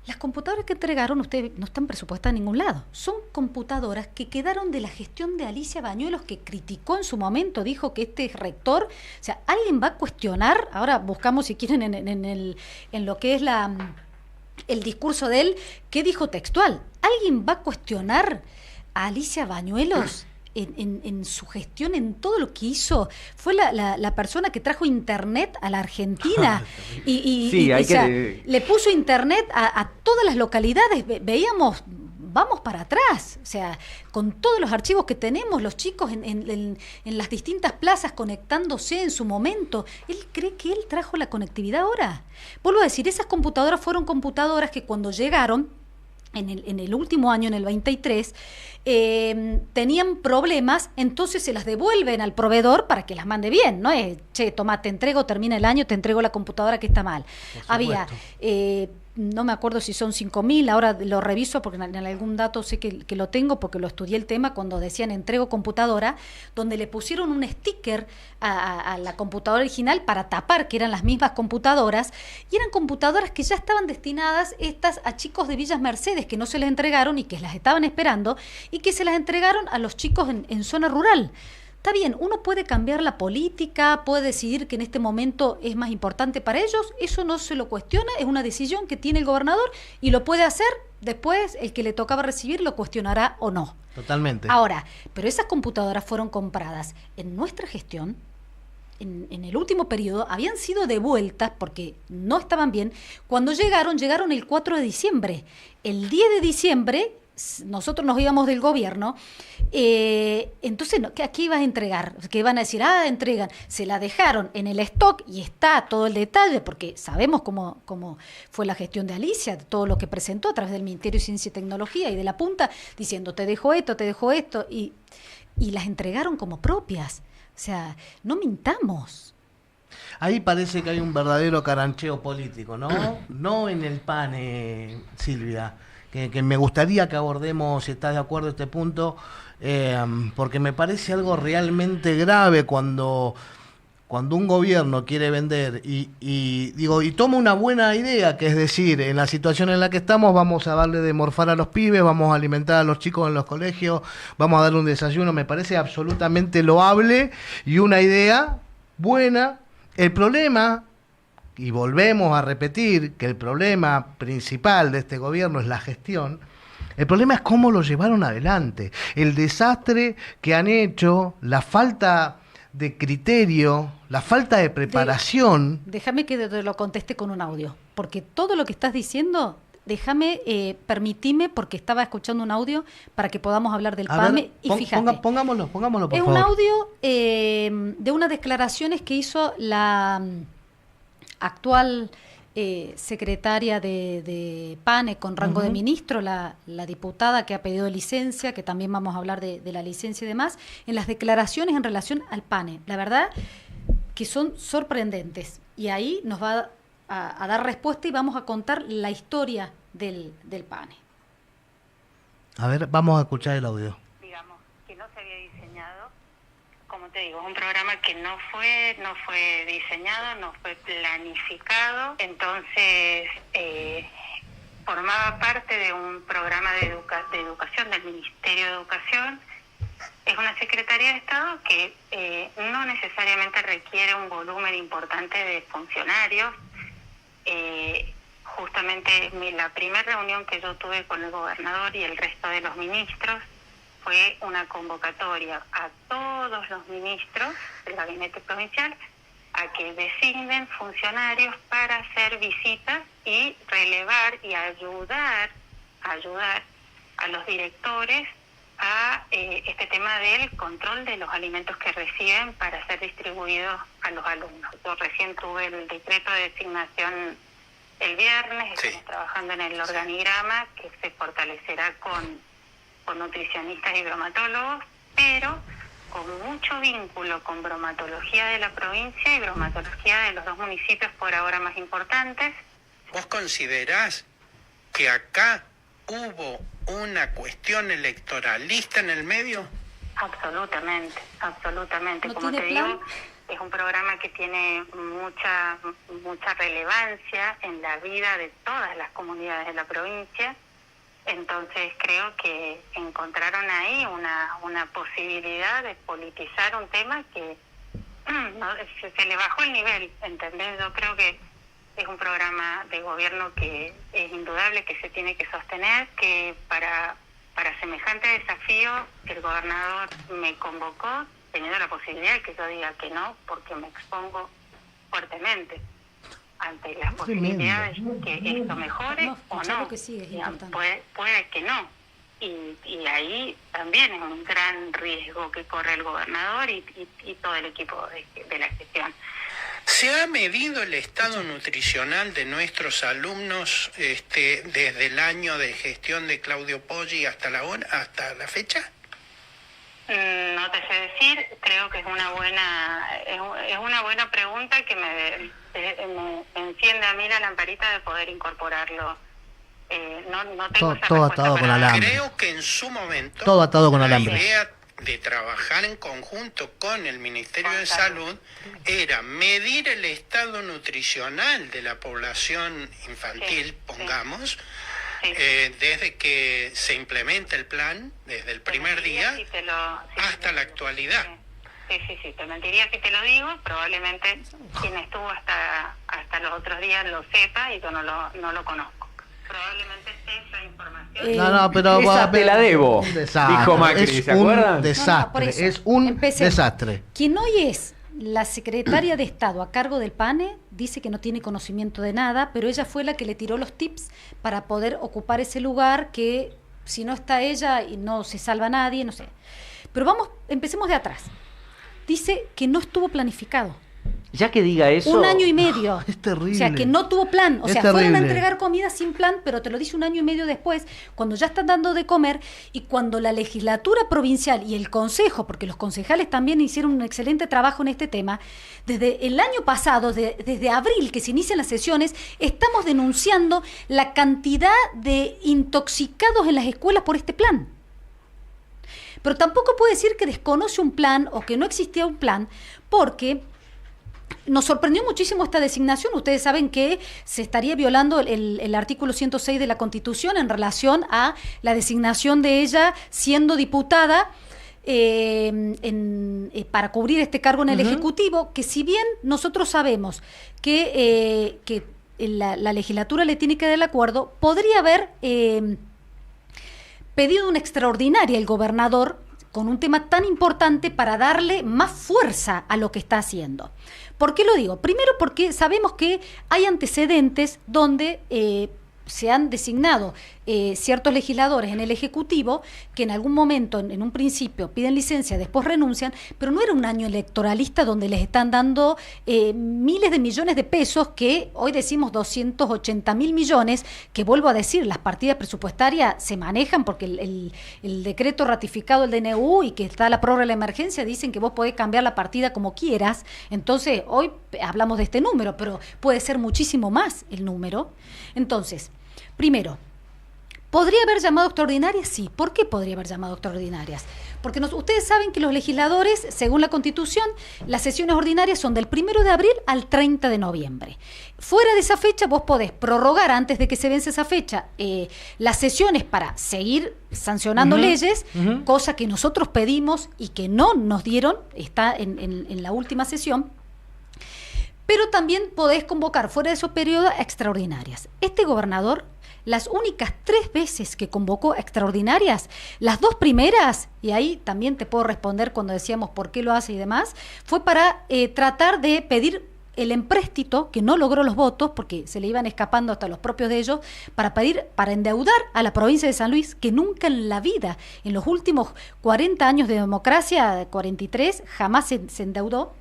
Las computadoras que entregaron, ustedes no están presupuestadas en ningún lado. Son computadoras que quedaron de la gestión de Alicia Bañuelos, que criticó en su momento, dijo que este rector, o sea, alguien va a cuestionar, ahora buscamos si quieren en lo que es el discurso de él, ¿qué dijo textual? ¿Alguien va a cuestionar a Alicia Bañuelos? En su gestión, en todo lo que hizo, fue la persona que trajo internet a la Argentina le puso internet a todas las localidades. Veíamos, vamos para atrás, o sea, con todos los archivos que tenemos, los chicos en las distintas plazas conectándose en su momento. Él cree que él trajo la conectividad ahora. Vuelvo a decir, esas computadoras fueron computadoras que cuando llegaron en el último año, en el 23, tenían problemas, entonces se las devuelven al proveedor para que las mande bien, ¿no? Che, toma, te entrego, termina el año, te entrego la computadora que está mal. Había, no me acuerdo si son 5.000, ahora lo reviso porque en algún dato sé que lo tengo porque lo estudié el tema cuando decían entrego computadora, donde le pusieron un sticker a la computadora original para tapar que eran las mismas computadoras, y eran computadoras que ya estaban destinadas estas a chicos de Villas Mercedes que no se les entregaron y que las estaban esperando y que se las entregaron a los chicos en zona rural. Está bien, uno puede cambiar la política, puede decidir que en este momento es más importante para ellos, eso no se lo cuestiona, es una decisión que tiene el gobernador y lo puede hacer, después el que le tocaba recibir lo cuestionará o no. Totalmente. Ahora, pero esas computadoras fueron compradas en nuestra gestión en el último periodo habían sido devueltas porque no estaban bien. Cuando llegaron el 4 de diciembre. El 10 de diciembre nosotros nos íbamos del gobierno, entonces, ¿a qué ibas a entregar? Que iban a decir, entregan. Se la dejaron en el stock y está todo el detalle, porque sabemos cómo fue la gestión de Alicia, todo lo que presentó a través del Ministerio de Ciencia y Tecnología y de la Punta, diciendo, te dejo esto, y las entregaron como propias. O sea, no mintamos. Ahí parece que hay un verdadero carancheo político, ¿no? No en el PAN, Silvia. Que me gustaría que abordemos, si estás de acuerdo, este punto, porque me parece algo realmente grave cuando un gobierno quiere vender y toma una buena idea, que es decir, en la situación en la que estamos vamos a darle de morfar a los pibes, vamos a alimentar a los chicos en los colegios, vamos a darle un desayuno, me parece absolutamente loable y una idea buena. El problema, y volvemos a repetir que el problema principal de este gobierno es la gestión, el problema es cómo lo llevaron adelante, el desastre que han hecho, la falta de criterio, la falta de preparación. Déjame que te lo conteste con un audio, porque todo lo que estás diciendo, permitime, porque estaba escuchando un audio para que podamos hablar del PAME, y fíjate. Pongámoslo, por favor. Es un audio de unas declaraciones que hizo la actual secretaria de PANE con rango de ministro, la diputada que ha pedido licencia, que también vamos a hablar de la licencia y demás, en las declaraciones en relación al PANE. La verdad que son sorprendentes. Y ahí nos va a dar respuesta y vamos a contar la historia del PANE. A ver, vamos a escuchar el audio. Digamos, que no se había diseñado, como te digo, es un programa que no fue diseñado, no fue planificado, entonces formaba parte de un programa de educación del Ministerio de Educación. Es una Secretaría de Estado que no necesariamente requiere un volumen importante de funcionarios. Justamente la primera reunión que yo tuve con el gobernador y el resto de los ministros fue una convocatoria a todos los ministros del gabinete provincial a que designen funcionarios para hacer visitas y relevar y ayudar a los directores a este tema del control de los alimentos que reciben para ser distribuidos a los alumnos. Yo recién tuve el decreto de designación el viernes, estamos trabajando en el organigrama que se fortalecerá con nutricionistas y bromatólogos, pero con mucho vínculo con bromatología de la provincia y bromatología de los dos municipios por ahora más importantes. ¿Vos considerás que acá hubo una cuestión electoralista en el medio? Absolutamente. ¿No Como te tiene digo, es un programa que tiene mucha relevancia en la vida de todas las comunidades de la provincia. Entonces creo que encontraron ahí una posibilidad de politizar un tema que se le bajó el nivel, ¿entendés? Yo creo que es un programa de gobierno que es indudable que se tiene que sostener, que para semejante desafío el gobernador me convocó, teniendo la posibilidad de que yo diga que no, porque me expongo fuertemente ante las posibilidades que esto mejore o no. Que sí, es puede que no. Y ahí también es un gran riesgo que corre el gobernador y todo el equipo de la gestión. ¿Se ha medido el estado nutricional de nuestros alumnos desde el año de gestión de Claudio Poggi hasta la fecha? No te sé decir, creo que es una buena pregunta que me enciende a mí la lamparita de poder incorporarlo. No tengo todo atado con alambre. Creo que en su momento todo atado con alambre. La idea de trabajar en conjunto con el Ministerio de Salud era medir el estado nutricional de la población infantil, pongamos, desde que se implementa el plan, desde el primer día hasta la actualidad. Sí, te mentiría si te lo digo, probablemente quien estuvo hasta los otros días lo sepa y yo no lo conozco. Probablemente esa información. Pero esa te la debo, dijo Macri, ¿se acuerdan? Es un desastre. Quien hoy es La secretaria de Estado a cargo del PANE dice que no tiene conocimiento de nada, pero ella fue la que le tiró los tips para poder ocupar ese lugar, que si no está ella y no se salva nadie, no sé. Pero empecemos de atrás. Dice que no estuvo planificado. Ya que diga eso... 1 año y medio. Es terrible. O sea, que no tuvo plan. O Es sea, terrible. fueron a entregar comida sin plan, pero te lo dice 1 año y medio después, cuando ya están dando de comer, y cuando la legislatura provincial y el consejo, porque los concejales también hicieron un excelente trabajo en este tema, desde el año pasado, desde abril que se inician las sesiones, estamos denunciando la cantidad de intoxicados en las escuelas por este plan. Pero tampoco puede decir que desconoce un plan o que no existía un plan, porque nos sorprendió muchísimo esta designación. Ustedes saben que se estaría violando el artículo 106 de la Constitución en relación a la designación de ella siendo diputada para cubrir este cargo en el Ejecutivo, que si bien nosotros sabemos que la legislatura le tiene que dar el acuerdo, podría haber pedido una extraordinaria el gobernador con un tema tan importante para darle más fuerza a lo que está haciendo. ¿Por qué lo digo? Primero porque sabemos que hay antecedentes donde se han designado ciertos legisladores en el Ejecutivo que en algún momento, en un principio, piden licencia, después renuncian, pero no era un año electoralista donde les están dando miles de millones de pesos, que hoy decimos 280.000 millones, que vuelvo a decir, las partidas presupuestarias se manejan porque el decreto ratificado el DNU y que está la prórroga de la emergencia dicen que vos podés cambiar la partida como quieras. Entonces, hoy hablamos de este número, pero puede ser muchísimo más el número. Entonces, primero, ¿podría haber llamado extraordinarias? Sí. ¿Por qué podría haber llamado extraordinarias? Porque ustedes saben que los legisladores, según la Constitución, las sesiones ordinarias son del 1 de abril al 30 de noviembre. Fuera de esa fecha, vos podés prorrogar antes de que se vence esa fecha las sesiones para seguir sancionando leyes, cosa que nosotros pedimos y que no nos dieron, está en la última sesión. Pero también podés convocar fuera de esos periodos extraordinarias. Este gobernador, las únicas 3 veces que convocó extraordinarias, las 2 primeras, y ahí también te puedo responder cuando decíamos por qué lo hace y demás, fue para tratar de pedir el empréstito, que no logró los votos porque se le iban escapando hasta los propios de ellos, para endeudar a la provincia de San Luis, que nunca en la vida, en los últimos 40 años de democracia, 43, jamás se endeudó.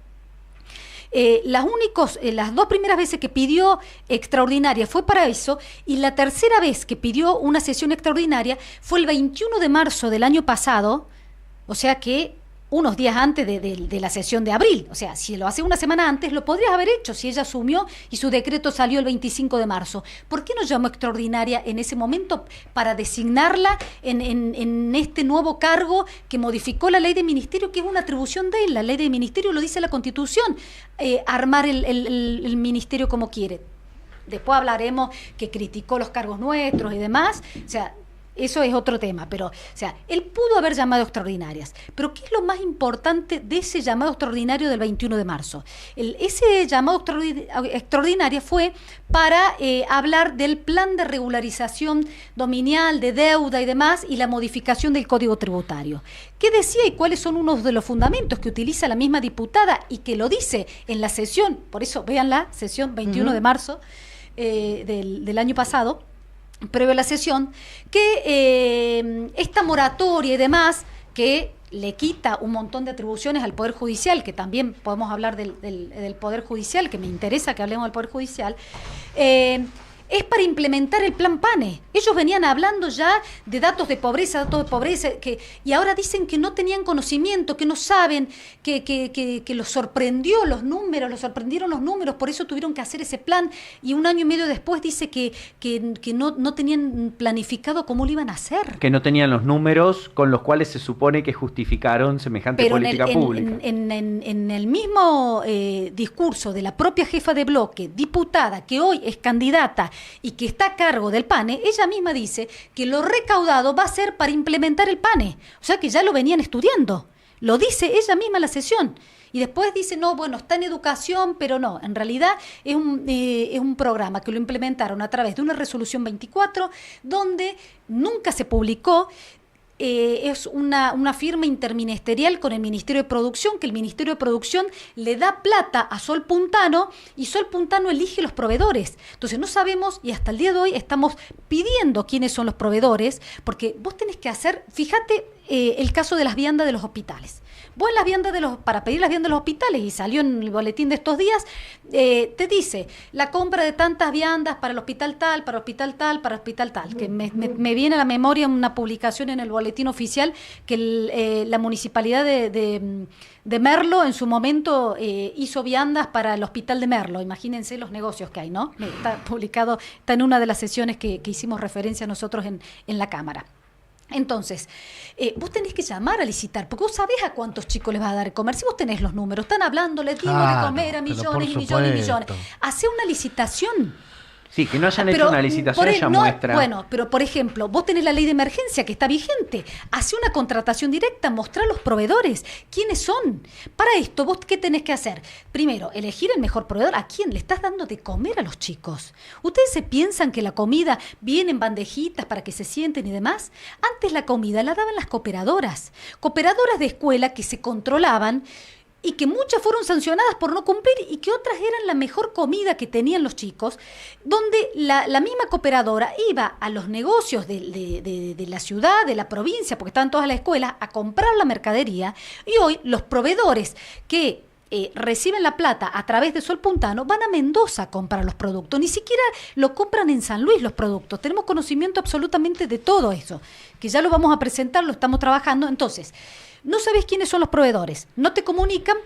Las 2 primeras veces que pidió extraordinaria fue para eso, y la tercera vez que pidió una sesión extraordinaria fue el 21 de marzo del año pasado, o sea que unos días antes de la sesión de abril. O sea, si lo hace una semana antes, lo podrías haber hecho si ella asumió y su decreto salió el 25 de marzo. ¿Por qué no llamó extraordinaria en ese momento para designarla en este nuevo cargo que modificó la ley de ministerio, que es una atribución de él? La ley de ministerio lo dice la Constitución, armar el ministerio como quiere. Después hablaremos que criticó los cargos nuestros y demás. O sea, eso es otro tema, pero, o sea, él pudo haber llamado extraordinarias. Pero ¿qué es lo más importante de ese llamado extraordinario del 21 de marzo? Ese llamado extraordinario fue para hablar del plan de regularización dominial, de deuda y demás, y la modificación del Código Tributario. ¿Qué decía y cuáles son unos de los fundamentos que utiliza la misma diputada y que lo dice en la sesión? Por eso, vean la sesión 21 de marzo del año pasado, previo a la sesión, que esta moratoria y demás, que le quita un montón de atribuciones al Poder Judicial, que también podemos hablar del Poder Judicial, que me interesa que hablemos del Poder Judicial, es para implementar el plan PANE. Ellos venían hablando ya de datos de pobreza, y ahora dicen que no tenían conocimiento, que no saben, que los sorprendieron los números, por eso tuvieron que hacer ese plan, y 1 año y medio después dice que no tenían planificado cómo lo iban a hacer. Que no tenían los números con los cuales se supone que justificaron semejante política pública. En el mismo discurso de la propia jefa de bloque, diputada, que hoy es candidata y que está a cargo del PANE, ella misma dice que lo recaudado va a ser para implementar el PANE. O sea que ya lo venían estudiando. Lo dice ella misma en la sesión. Y después dice, no, bueno, está en educación, pero no. En realidad es un programa que lo implementaron a través de una resolución 24, donde nunca se publicó. es una firma interministerial con el Ministerio de Producción, que el Ministerio de Producción le da plata a Sol Puntano y Sol Puntano elige los proveedores. Entonces no sabemos, y hasta el día de hoy estamos pidiendo quiénes son los proveedores, porque vos tenés que hacer, fíjate el caso de las viandas de los hospitales. Vos en las viandas para pedir las viandas de los hospitales, y salió en el boletín de estos días, te dice la compra de tantas viandas para el hospital tal, para el hospital tal, para el hospital tal, que me viene a la memoria una publicación en el boletín oficial que la municipalidad de Merlo en su momento hizo viandas para el hospital de Merlo. Imagínense los negocios que hay, ¿no? Está publicado, está en una de las sesiones que hicimos referencia nosotros en la Cámara. Entonces, vos tenés que llamar a licitar, porque vos sabés a cuántos chicos les vas a dar de comer. Si vos tenés los números, están hablando, les dimos de comer a millones y millones y millones. Hacé una licitación. Sí, que no hayan hecho una licitación ya muestra. Bueno, pero por ejemplo, vos tenés la ley de emergencia que está vigente. Hacé una contratación directa, mostrá los proveedores. ¿Quiénes son? Para esto, ¿vos qué tenés que hacer? Primero, elegir el mejor proveedor. ¿A quién le estás dando de comer a los chicos? ¿Ustedes se piensan que la comida viene en bandejitas para que se sienten y demás? Antes la comida la daban las cooperadoras. Cooperadoras de escuela que se controlaban, y que muchas fueron sancionadas por no cumplir y que otras eran la mejor comida que tenían los chicos, donde la misma cooperadora iba a los negocios de la ciudad, de la provincia, porque estaban todas las escuelas, a comprar la mercadería, y hoy los proveedores que reciben la plata a través de Sol Puntano van a Mendoza a comprar los productos, ni siquiera lo compran en San Luis los productos. Tenemos conocimiento absolutamente de todo eso, que ya lo vamos a presentar, lo estamos trabajando. Entonces, no sabés quiénes son los proveedores, no te comunican.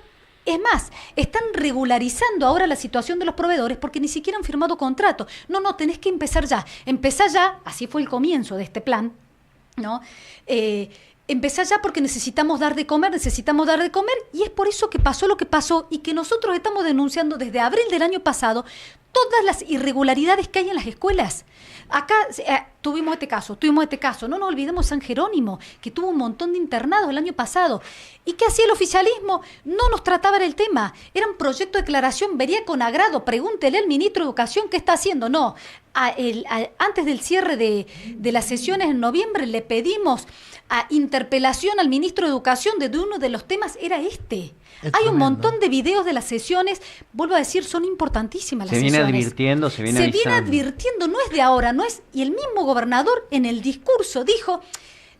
Es más, están regularizando ahora la situación de los proveedores porque ni siquiera han firmado contrato. No, tenés que empezar ya. Empezá ya, así fue el comienzo de este plan, ¿no? Empezá ya porque necesitamos dar de comer, y es por eso que pasó lo que pasó y que nosotros estamos denunciando desde abril del año pasado todas las irregularidades que hay en las escuelas. Acá tuvimos este caso, no nos olvidemos San Jerónimo, que tuvo un montón de internados el año pasado. ¿Y qué hacía el oficialismo? No nos trataba el tema, era un proyecto de declaración, vería con agrado, pregúntele al ministro de Educación qué está haciendo. No, antes del cierre de las sesiones en noviembre le pedimos a interpelación al ministro de Educación de uno de los temas era este. Hay un montón de videos de las sesiones, vuelvo a decir, son importantísimas las sesiones. Se viene advirtiendo, no es de ahora, no es, y el mismo gobernador en el discurso dijo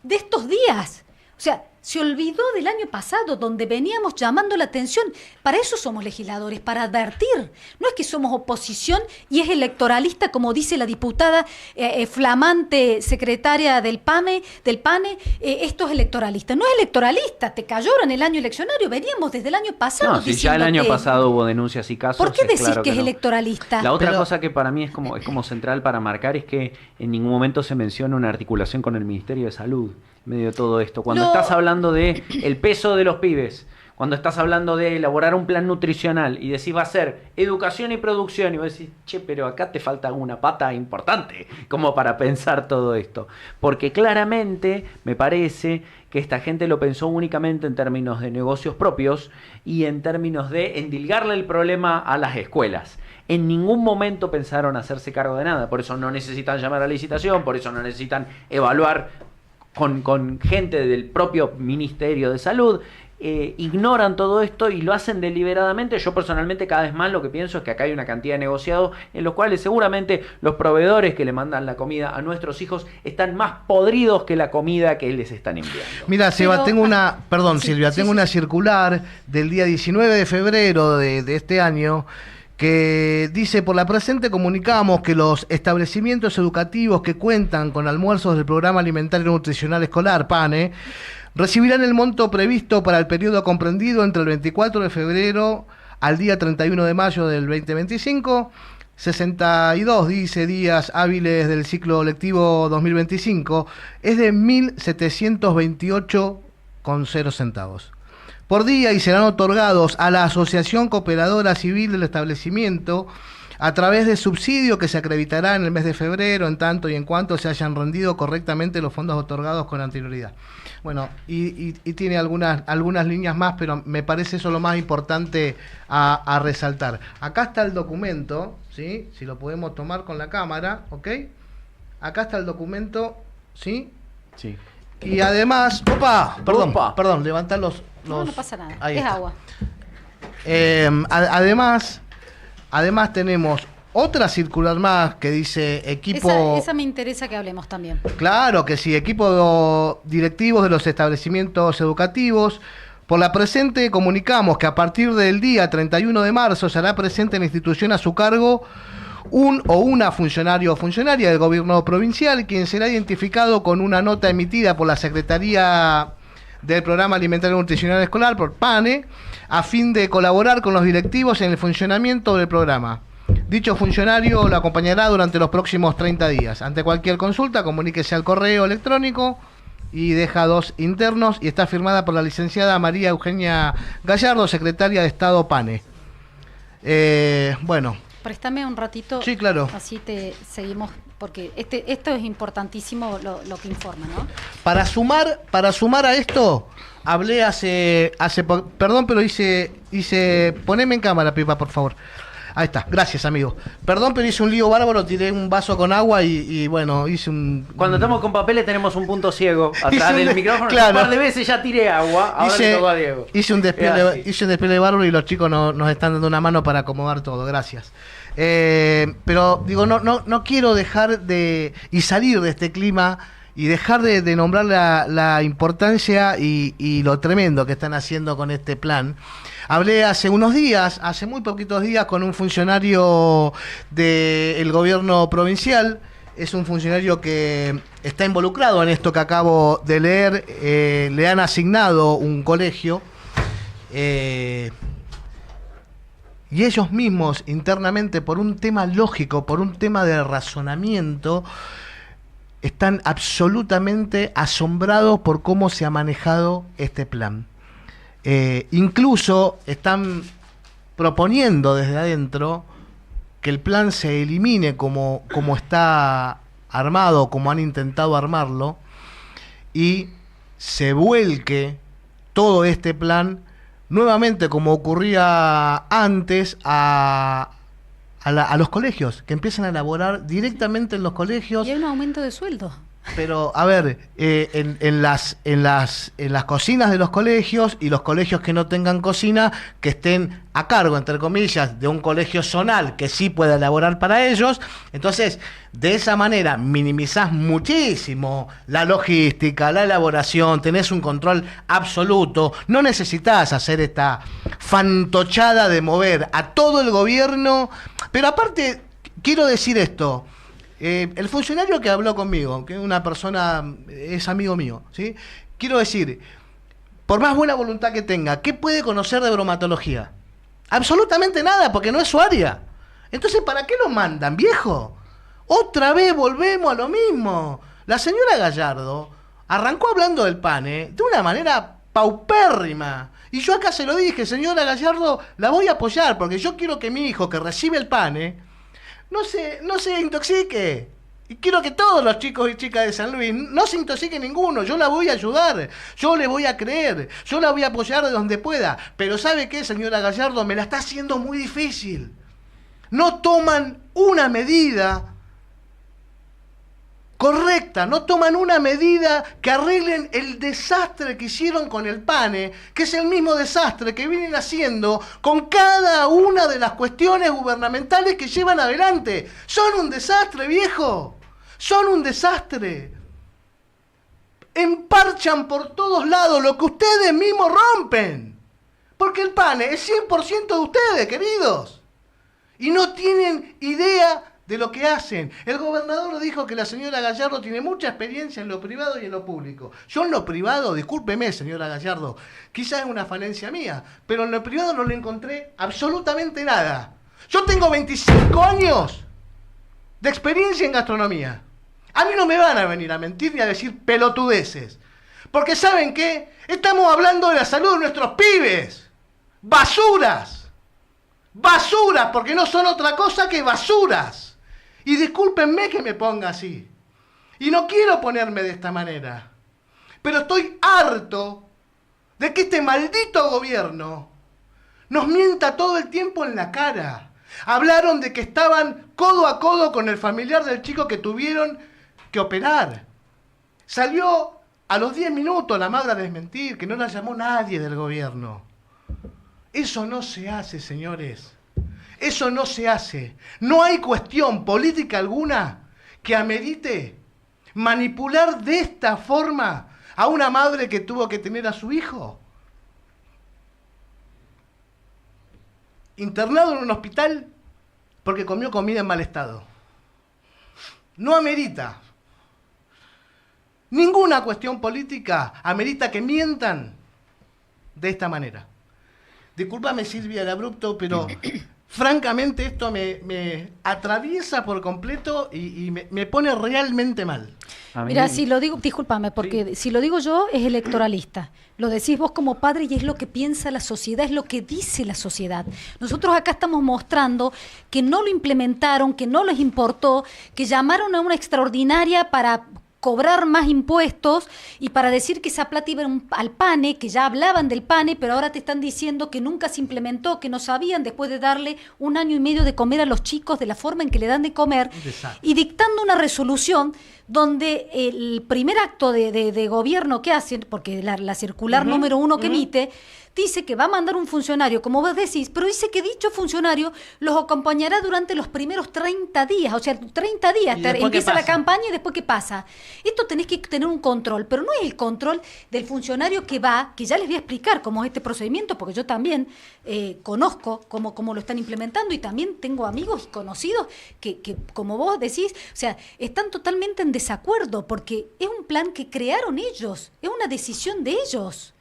de estos días, o sea, se olvidó del año pasado, donde veníamos llamando la atención. Para eso somos legisladores, para advertir. No es que somos oposición y es electoralista, como dice la diputada flamante secretaria del PANE, esto es electoralista. No es electoralista, te cayó en el año eleccionario, veníamos desde el año pasado. No, si ya el año pasado hubo denuncias y casos. ¿Por qué decís claro que es electoralista? La otra cosa que para mí es como central para marcar es que en ningún momento se menciona una articulación con el Ministerio de Salud en medio de todo esto. Cuando estás hablando de el peso de los pibes, cuando estás hablando de elaborar un plan nutricional y decís va a ser educación y producción, y vos decís, che, pero acá te falta una pata importante como para pensar todo esto. Porque claramente me parece que esta gente lo pensó únicamente en términos de negocios propios y en términos de endilgarle el problema a las escuelas. En ningún momento pensaron hacerse cargo de nada. Por eso no necesitan llamar a licitación, por eso no necesitan evaluar con gente del propio Ministerio de Salud. Ignoran todo esto y lo hacen deliberadamente. Yo personalmente cada vez más lo que pienso es que acá hay una cantidad de negociados en los cuales seguramente los proveedores que le mandan la comida a nuestros hijos están más podridos que la comida que les están enviando. Mira, Seba, tengo una circular del día 19 de febrero de este año que dice: por la presente comunicamos que los establecimientos educativos que cuentan con almuerzos del Programa Alimentario Nutricional Escolar, PANE, recibirán el monto previsto para el periodo comprendido entre el 24 de febrero al día 31 de mayo del 2025, 62, dice, días hábiles del ciclo lectivo 2025, es de 1.728,0 centavos por día, y serán otorgados a la Asociación Cooperadora Civil del establecimiento a través de subsidio que se acreditará en el mes de febrero, en tanto y en cuanto se hayan rendido correctamente los fondos otorgados con anterioridad. Bueno, y tiene algunas líneas más, pero me parece eso lo más importante a resaltar. Acá está el documento, ¿sí? Si lo podemos tomar con la cámara, ¿ok? Acá está el documento, ¿sí? Sí. Y además, perdón, levantar los... No pasa nada, ahí es está. agua. Además tenemos otra circular más que dice equipo... Esa me interesa que hablemos también. Claro que sí, equipo directivos de los establecimientos educativos. Por la presente comunicamos que a partir del día 31 de marzo se hará presente en la institución a su cargo un o una funcionario o funcionaria del gobierno provincial, quien será identificado con una nota emitida por la Secretaría del Programa Alimentario Nutricional Escolar, por PANE, a fin de colaborar con los directivos en el funcionamiento del programa. Dicho funcionario lo acompañará durante los próximos 30 días. Ante cualquier consulta, comuníquese al correo electrónico y deja 2 internos, y está firmada por la licenciada María Eugenia Gallardo, secretaria de Estado PANE. Bueno. Préstame un ratito. Sí, claro. Así te seguimos, porque esto es importantísimo lo que informa, ¿no? Para sumar a esto, hablé perdón, pero hice poneme en cámara, Pipa, por favor. Ahí está, gracias, amigo. Perdón, pero hice un lío bárbaro, tiré un vaso con agua y bueno, hice un... Cuando estamos con papeles tenemos un punto ciego atrás del micrófono. Claro. Un par de veces ya tiré agua, ahora le tocó a Diego. Hice un despliegue bárbaro y los chicos nos están dando una mano para acomodar todo, gracias. Pero digo, no quiero dejar y salir de este clima y dejar de nombrar la importancia y lo tremendo que están haciendo con este plan. Hablé hace muy poquitos días, con un funcionario del gobierno provincial. Es un funcionario que está involucrado en esto que acabo de leer. Le han asignado un colegio. Y ellos mismos, internamente, por un tema lógico, por un tema de razonamiento, están absolutamente asombrados por cómo se ha manejado este plan. Incluso están proponiendo desde adentro que el plan se elimine como está armado, como han intentado armarlo, y se vuelque todo este plan nuevamente, como ocurría antes, a los colegios, que empiezan a elaborar directamente en los colegios. Y hay un aumento de sueldo. Pero, a ver, en las cocinas de los colegios, y los colegios que no tengan cocina, que estén a cargo, entre comillas, de un colegio zonal que sí pueda elaborar para ellos. Entonces, de esa manera minimizás muchísimo la logística, la elaboración, tenés un control absoluto. No necesitas hacer esta fantochada de mover a todo el gobierno. Pero aparte, quiero decir esto. El funcionario que habló conmigo, que es una persona, es amigo mío, ¿sí? Quiero decir, por más buena voluntad que tenga, ¿qué puede conocer de bromatología? Absolutamente nada, porque no es su área. Entonces, ¿para qué lo mandan, viejo? Otra vez volvemos a lo mismo. La señora Gallardo arrancó hablando del PANE de una manera paupérrima. Y yo acá se lo dije, señora Gallardo, la voy a apoyar, porque yo quiero que mi hijo, que recibe el PANE, no se intoxique. Y quiero que todos los chicos y chicas de San Luis no se intoxique ninguno. Yo la voy a ayudar, yo le voy a creer, yo la voy a apoyar de donde pueda. Pero ¿sabe qué, señora Gallardo? Me la está haciendo muy difícil. No toman una medida correcta, no toman una medida que arreglen el desastre que hicieron con el PANE, que es el mismo desastre que vienen haciendo con cada una de las cuestiones gubernamentales que llevan adelante. Son un desastre, viejo. Son un desastre. Emparchan por todos lados lo que ustedes mismos rompen. Porque el PANE es 100% de ustedes, queridos. Y no tienen idea de lo que hacen. El gobernador dijo que la señora Gallardo tiene mucha experiencia en lo privado y en lo público. Yo en lo privado, discúlpeme, señora Gallardo, quizás es una falencia mía, pero en lo privado no le encontré absolutamente nada. Yo tengo 25 años de experiencia en gastronomía. A mí no me van a venir a mentir ni a decir pelotudeces. Porque ¿saben qué? Estamos hablando de la salud de nuestros pibes. Basuras. Basuras, porque no son otra cosa que basuras. Y discúlpenme que me ponga así. Y no quiero ponerme de esta manera. Pero estoy harto de que este maldito gobierno nos mienta todo el tiempo en la cara. Hablaron de que estaban codo a codo con el familiar del chico que tuvieron que operar. Salió A los 10 minutos la madre a desmentir, que no la llamó nadie del gobierno. Eso no se hace, señores. Eso no se hace. No hay cuestión política alguna que amerite manipular de esta forma a una madre que tuvo que tener a su hijo internado en un hospital porque comió comida en mal estado. No amerita. Ninguna cuestión política amerita que mientan de esta manera. Discúlpame, Silvia, el abrupto, pero francamente esto me atraviesa por completo y me pone realmente mal. Mira, si lo digo, discúlpame, porque si lo digo yo es electoralista. Lo decís vos como padre y es lo que piensa la sociedad, es lo que dice la sociedad. Nosotros acá estamos mostrando que no lo implementaron, que no les importó, que llamaron a una extraordinaria para cobrar más impuestos y para decir que esa plata iba al PANE, que ya hablaban del PANE, pero ahora te están diciendo que nunca se implementó, que no sabían después de darle 1 año y medio de comer a los chicos de la forma en que le dan de comer, y dictando una resolución donde el primer acto de gobierno que hacen, porque la circular número 1 que emite, dice que va a mandar un funcionario, como vos decís, pero dice que dicho funcionario los acompañará durante los primeros 30 días, o sea, 30 días empieza la campaña y después ¿qué pasa? Esto tenés que tener un control, pero no es el control del funcionario que va, que ya les voy a explicar cómo es este procedimiento, porque yo también conozco cómo lo están implementando y también tengo amigos y conocidos que, como vos decís, o sea, están totalmente en desacuerdo, porque es un plan que crearon ellos, es una decisión de ellos.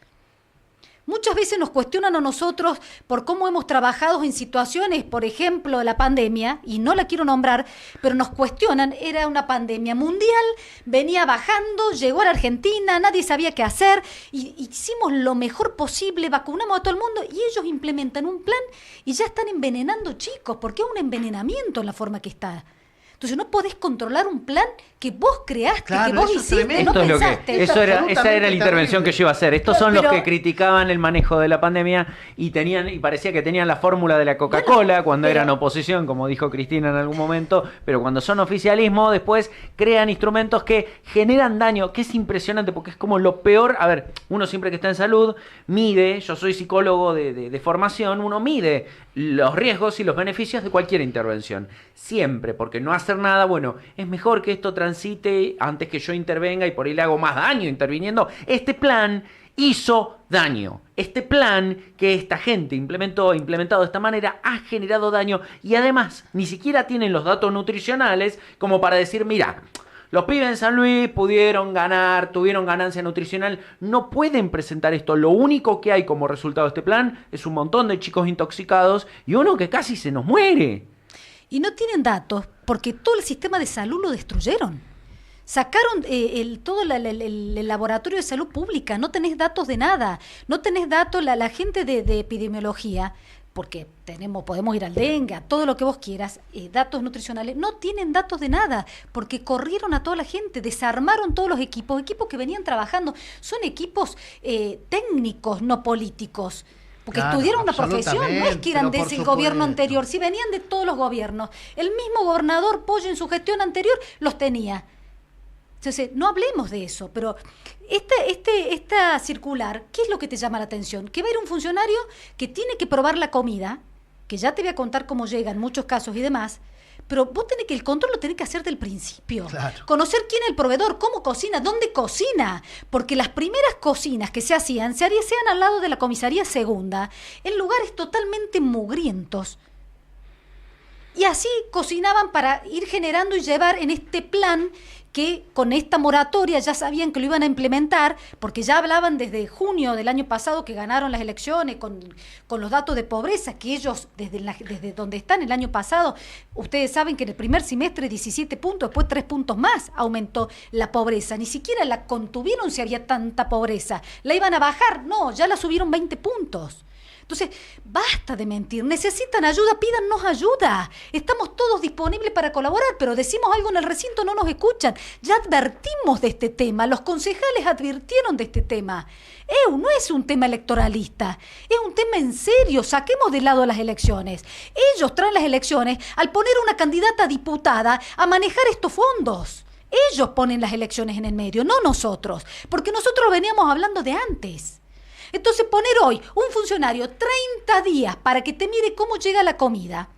Muchas veces nos cuestionan a nosotros por cómo hemos trabajado en situaciones, por ejemplo, la pandemia, y no la quiero nombrar, pero nos cuestionan, era una pandemia mundial, venía bajando, llegó a la Argentina, nadie sabía qué hacer, y hicimos lo mejor posible, vacunamos a todo el mundo, y ellos implementan un plan y ya están envenenando chicos, porque es un envenenamiento en la forma que está. Entonces no podés controlar un plan que vos creaste, claro, que vos hiciste, no pensaste. Esa era la intervención que yo iba a hacer. Estos son los que criticaban el manejo de la pandemia y parecía que tenían la fórmula de la Coca-Cola cuando eran oposición, como dijo Cristina en algún momento, pero cuando son oficialismo después crean instrumentos que generan daño, que es impresionante porque es como lo peor. A ver, uno siempre que está en salud mide, yo soy psicólogo de formación, uno mide los riesgos y los beneficios de cualquier intervención. Siempre, porque no hacer nada, bueno, es mejor que esto transite antes que yo intervenga y por ahí le hago más daño interviniendo. Este plan hizo daño. Este plan que esta gente implementado de esta manera ha generado daño y además ni siquiera tienen los datos nutricionales como para decir, mira, los pibes en San Luis pudieron ganar, tuvieron ganancia nutricional, no pueden presentar esto. Lo único que hay como resultado de este plan es un montón de chicos intoxicados y uno que casi se nos muere. Y no tienen datos porque todo el sistema de salud lo destruyeron. Sacaron todo el laboratorio de salud pública, no tenés datos de nada, no tenés datos, la gente de epidemiología, porque podemos ir al dengue, a todo lo que vos quieras, datos nutricionales, no tienen datos de nada, porque corrieron a toda la gente, desarmaron todos los equipos que venían trabajando, son equipos técnicos, no políticos. Porque estudiaron una profesión, no es que eran de ese gobierno anterior, si venían de todos los gobiernos. El mismo gobernador Pollo en su gestión anterior los tenía. Entonces, no hablemos de eso, pero esta circular, ¿qué es lo que te llama la atención? Que va a ir un funcionario que tiene que probar la comida, que ya te voy a contar cómo llega en muchos casos y demás, pero vos tenés que el control lo tenés que hacer del principio. Claro. Conocer quién es el proveedor, cómo cocina, dónde cocina. Porque las primeras cocinas que se hacían al lado de la comisaría segunda, en lugares totalmente mugrientos. Y así cocinaban para ir generando y llevar en este plan que con esta moratoria ya sabían que lo iban a implementar, porque ya hablaban desde junio del año pasado que ganaron las elecciones con los datos de pobreza, que ellos desde donde están el año pasado, ustedes saben que en el primer semestre 17 puntos, después 3 puntos más aumentó la pobreza, ni siquiera la contuvieron si había tanta pobreza, la iban a bajar, no, ya la subieron 20 puntos. Entonces, basta de mentir, necesitan ayuda, pídannos ayuda. Estamos todos disponibles para colaborar, pero decimos algo en el recinto, no nos escuchan. Ya advertimos de este tema, los concejales advirtieron de este tema. No es un tema electoralista, es un tema en serio, saquemos de lado las elecciones. Ellos traen las elecciones al poner una candidata diputada a manejar estos fondos. Ellos ponen las elecciones en el medio, no nosotros, porque nosotros veníamos hablando de antes. Entonces poner hoy un funcionario 30 días para que te mire cómo llega la comida,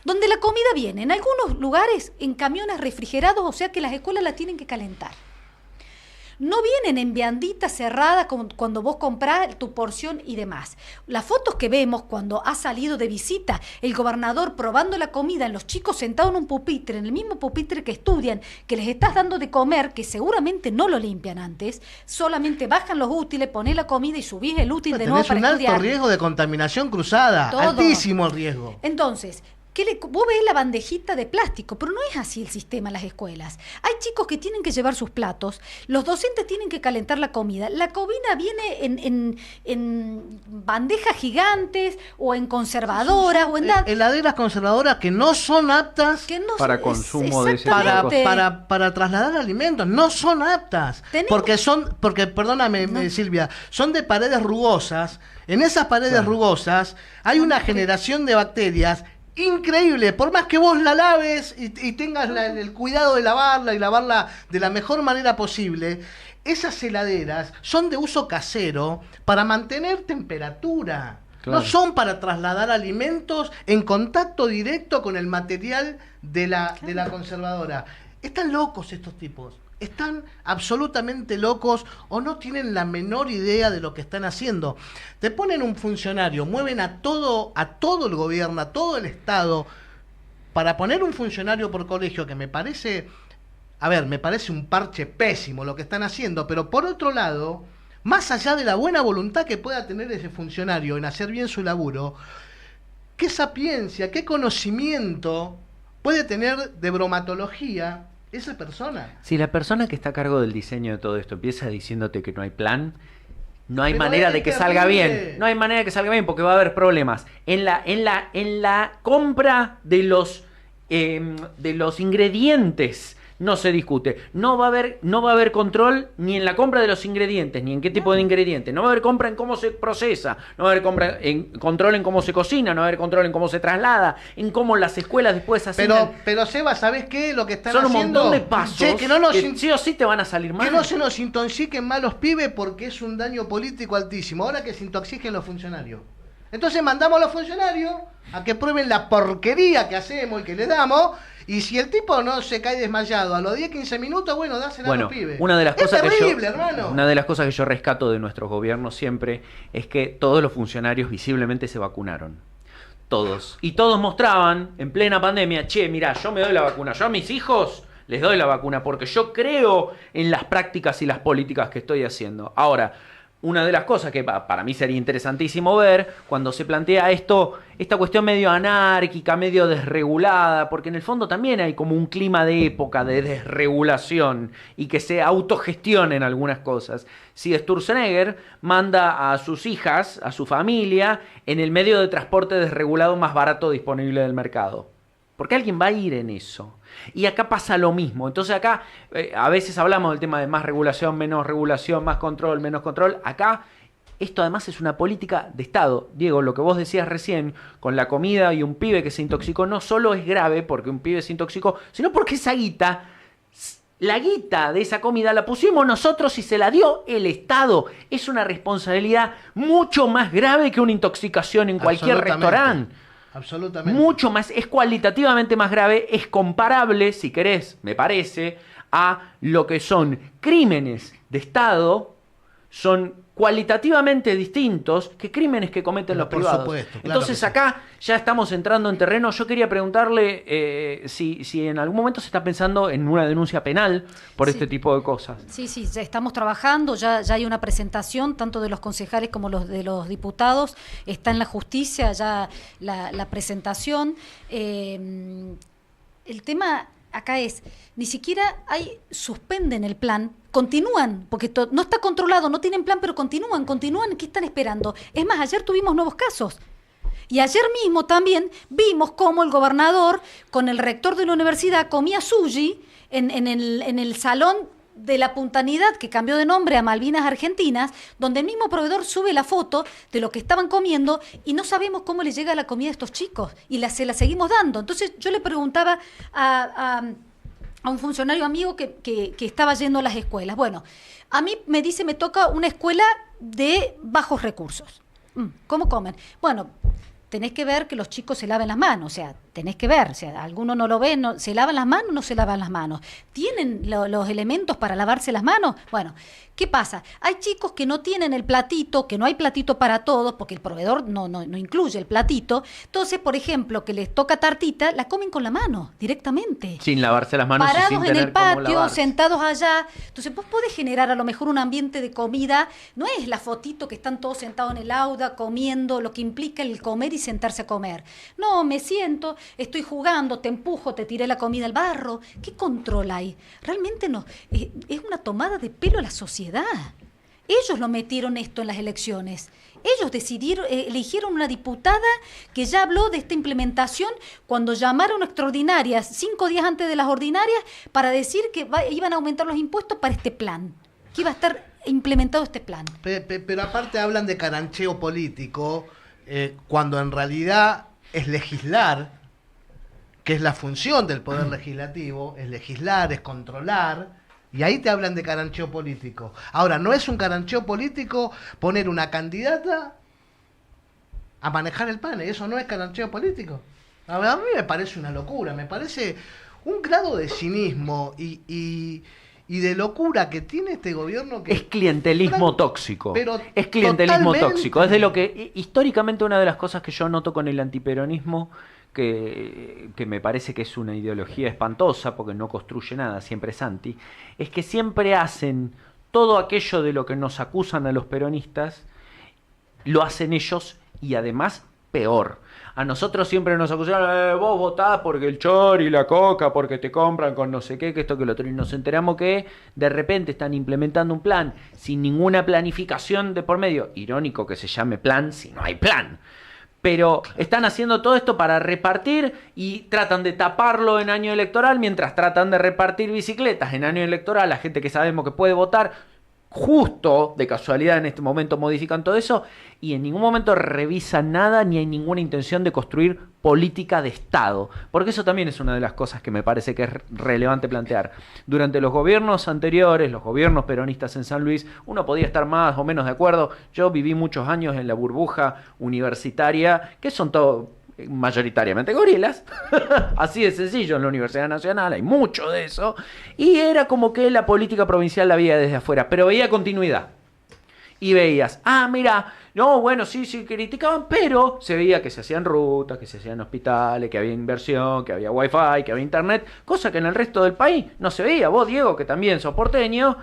donde la comida viene en algunos lugares en camiones refrigerados, o sea que las escuelas la tienen que calentar. No vienen en viandita cerrada como cuando vos comprás tu porción y demás. Las fotos que vemos cuando ha salido de visita el gobernador probando la comida en los chicos sentados en un pupitre, en el mismo pupitre que estudian, que les estás dando de comer, que seguramente no lo limpian antes, solamente bajan los útiles, ponés la comida y subís el útil de nuevo para estudiar. Tenés un alto riesgo de contaminación cruzada, todo. Altísimo el riesgo. Entonces, vos ves la bandejita de plástico, pero no es así el sistema en las escuelas. Hay chicos que tienen que llevar sus platos, los docentes tienen que calentar la comida viene en bandejas gigantes o en conservadoras o en heladeras conservadoras que no son aptas para consumo de ese para trasladar alimentos, no son aptas. Porque perdóname, Silvia, son de paredes rugosas. En esas paredes rugosas hay una generación de bacterias increíble, por más que vos la laves y tengas el cuidado de lavarla y lavarla de la mejor manera posible, esas heladeras son de uso casero para mantener temperatura. Claro. No son para trasladar alimentos en contacto directo con el material de la conservadora. Están locos estos tipos. Están absolutamente locos o no tienen la menor idea de lo que están haciendo. Te ponen un funcionario, mueven a todo el gobierno, a todo el Estado, para poner un funcionario por colegio que me parece un parche pésimo lo que están haciendo, pero por otro lado, más allá de la buena voluntad que pueda tener ese funcionario en hacer bien su laburo, ¿qué sapiencia, qué conocimiento puede tener de bromatología esa persona? Si la persona que está a cargo del diseño de todo esto empieza diciéndote que no hay plan, no hay manera de que salga bien. No hay manera de que salga bien porque va a haber problemas. En la compra de los ingredientes no se discute. No va a haber control ni en la compra de los ingredientes, ni en qué tipo de ingredientes. No va a haber compra en cómo se procesa, no va a haber control en cómo se cocina, no va a haber control en cómo se traslada, en cómo las escuelas después hacen. Pero Seba, ¿sabés qué? Lo que están haciendo son un montón de pasos que sí o sí te van a salir mal. Que no se nos intoxiquen más los pibes porque es un daño político altísimo. Ahora que se intoxiquen los funcionarios. Entonces mandamos a los funcionarios a que prueben la porquería que hacemos y que les damos. Y si el tipo no se cae desmayado a los 10-15 minutos, bueno, dásela a los pibes. Una de las cosas hermano. Una de las cosas que yo rescato de nuestros gobiernos siempre es que todos los funcionarios visiblemente se vacunaron. Todos. Y todos mostraban en plena pandemia, mirá, yo me doy la vacuna. Yo a mis hijos les doy la vacuna porque yo creo en las prácticas y las políticas que estoy haciendo. Ahora, una de las cosas que para mí sería interesantísimo ver cuando se plantea esta cuestión medio anárquica, medio desregulada, porque en el fondo también hay como un clima de época de desregulación y que se autogestionen algunas cosas. Si Sturzenegger manda a sus hijas, a su familia, en el medio de transporte desregulado más barato disponible del mercado. Porque alguien va a ir en eso. Y acá pasa lo mismo. Entonces acá a veces hablamos del tema de más regulación, más control, menos control. Acá esto además es una política de Estado. Diego, lo que vos decías recién con la comida y un pibe que se intoxicó no solo es grave porque un pibe se intoxicó, sino porque esa guita, la guita de esa comida la pusimos nosotros y se la dio el Estado. Es una responsabilidad mucho más grave que una intoxicación en cualquier restaurante. Absolutamente. Mucho más, es cualitativamente más grave, es comparable, si querés, me parece, a lo que son crímenes de Estado, son cualitativamente distintos que crímenes que cometen los privados. Supuesto, claro. Entonces acá ya estamos entrando en terreno. Yo quería preguntarle si en algún momento se está pensando en una denuncia penal por este tipo de cosas. Sí, ya estamos trabajando, ya hay una presentación tanto de los concejales como de los diputados, está en la justicia ya la presentación. El tema acá es, ni siquiera suspenden el plan, continúan, porque no está controlado, no tienen plan, pero continúan, ¿qué están esperando? Es más, ayer tuvimos nuevos casos. Y ayer mismo también vimos cómo el gobernador con el rector de la universidad comía sushi en el salón de la Puntanidad, que cambió de nombre a Malvinas Argentinas, donde el mismo proveedor sube la foto de lo que estaban comiendo y no sabemos cómo les llega la comida a estos chicos y se la seguimos dando. Entonces yo le preguntaba a a un funcionario amigo que estaba yendo a las escuelas. Bueno, a mí me dice, me toca una escuela de bajos recursos. ¿Cómo comen? Bueno, tenés que ver que los chicos se laven las manos, o sea, tenés que ver, o sea, alguno no lo ve, no, ¿se lavan las manos o no se lavan las manos? ¿Tienen los elementos para lavarse las manos? Bueno, ¿qué pasa? Hay chicos que no tienen el platito, que no hay platito para todos, porque el proveedor no incluye el platito. Entonces, por ejemplo, que les toca tartita, la comen con la mano, directamente. Sin lavarse las manos parados y sin en tener el patio, cómo lavarse. sentados allá. Entonces vos podés generar a lo mejor un ambiente de comida. No es la fotito que están todos sentados en el auda comiendo, lo que implica el comer y sentarse a comer. No, me siento, estoy jugando, te empujo, te tiré la comida al barro. ¿Qué control hay? Realmente no. Es una tomada de pelo a la sociedad. Ellos lo metieron esto en las elecciones. Ellos decidieron, eligieron una diputada que ya habló de esta implementación cuando llamaron extraordinarias 5 días antes de las ordinarias para decir que iban a aumentar los impuestos para este plan, que iba a estar implementado este plan. Pero aparte hablan de carancheo político, cuando en realidad es legislar, que es la función del Poder Legislativo, es legislar, es controlar. Y ahí te hablan de carancheo político. Ahora, no es un carancheo político poner una candidata a manejar el PAN. Eso no es carancheo político. A mí me parece una locura. Me parece un grado de cinismo y de locura que tiene este gobierno. Que es clientelismo tóxico. Pero es clientelismo totalmente tóxico. Es de lo que, históricamente, una de las cosas que yo noto con el antiperonismo, que me parece que es una ideología espantosa porque no construye nada, siempre es anti, es que siempre hacen todo aquello de lo que nos acusan a los peronistas, lo hacen ellos y además peor. A nosotros siempre nos acusan, vos votás porque el chori, la coca, porque te compran con no sé qué, que esto, que lo otro, y nos enteramos que de repente están implementando un plan sin ninguna planificación de por medio. Irónico que se llame plan si no hay plan. Pero están haciendo todo esto para repartir y tratan de taparlo en año electoral mientras tratan de repartir bicicletas en año electoral a gente que sabemos que puede votar. Justo de casualidad en este momento modifican todo eso y en ningún momento revisan nada ni hay ninguna intención de construir política de Estado. Porque eso también es una de las cosas que me parece que es relevante plantear. Durante los gobiernos anteriores, los gobiernos peronistas en San Luis, uno podía estar más o menos de acuerdo. Yo viví muchos años en la burbuja universitaria, que son todos mayoritariamente gorilas, así de sencillo. En la Universidad Nacional hay mucho de eso, y era como que la política provincial la veía desde afuera, pero veía continuidad. Y veías, mira, no, bueno, sí, criticaban, pero se veía que se hacían rutas, que se hacían hospitales, que había inversión, que había wifi, que había internet, cosa que en el resto del país no se veía. Vos, Diego, que también sos porteño,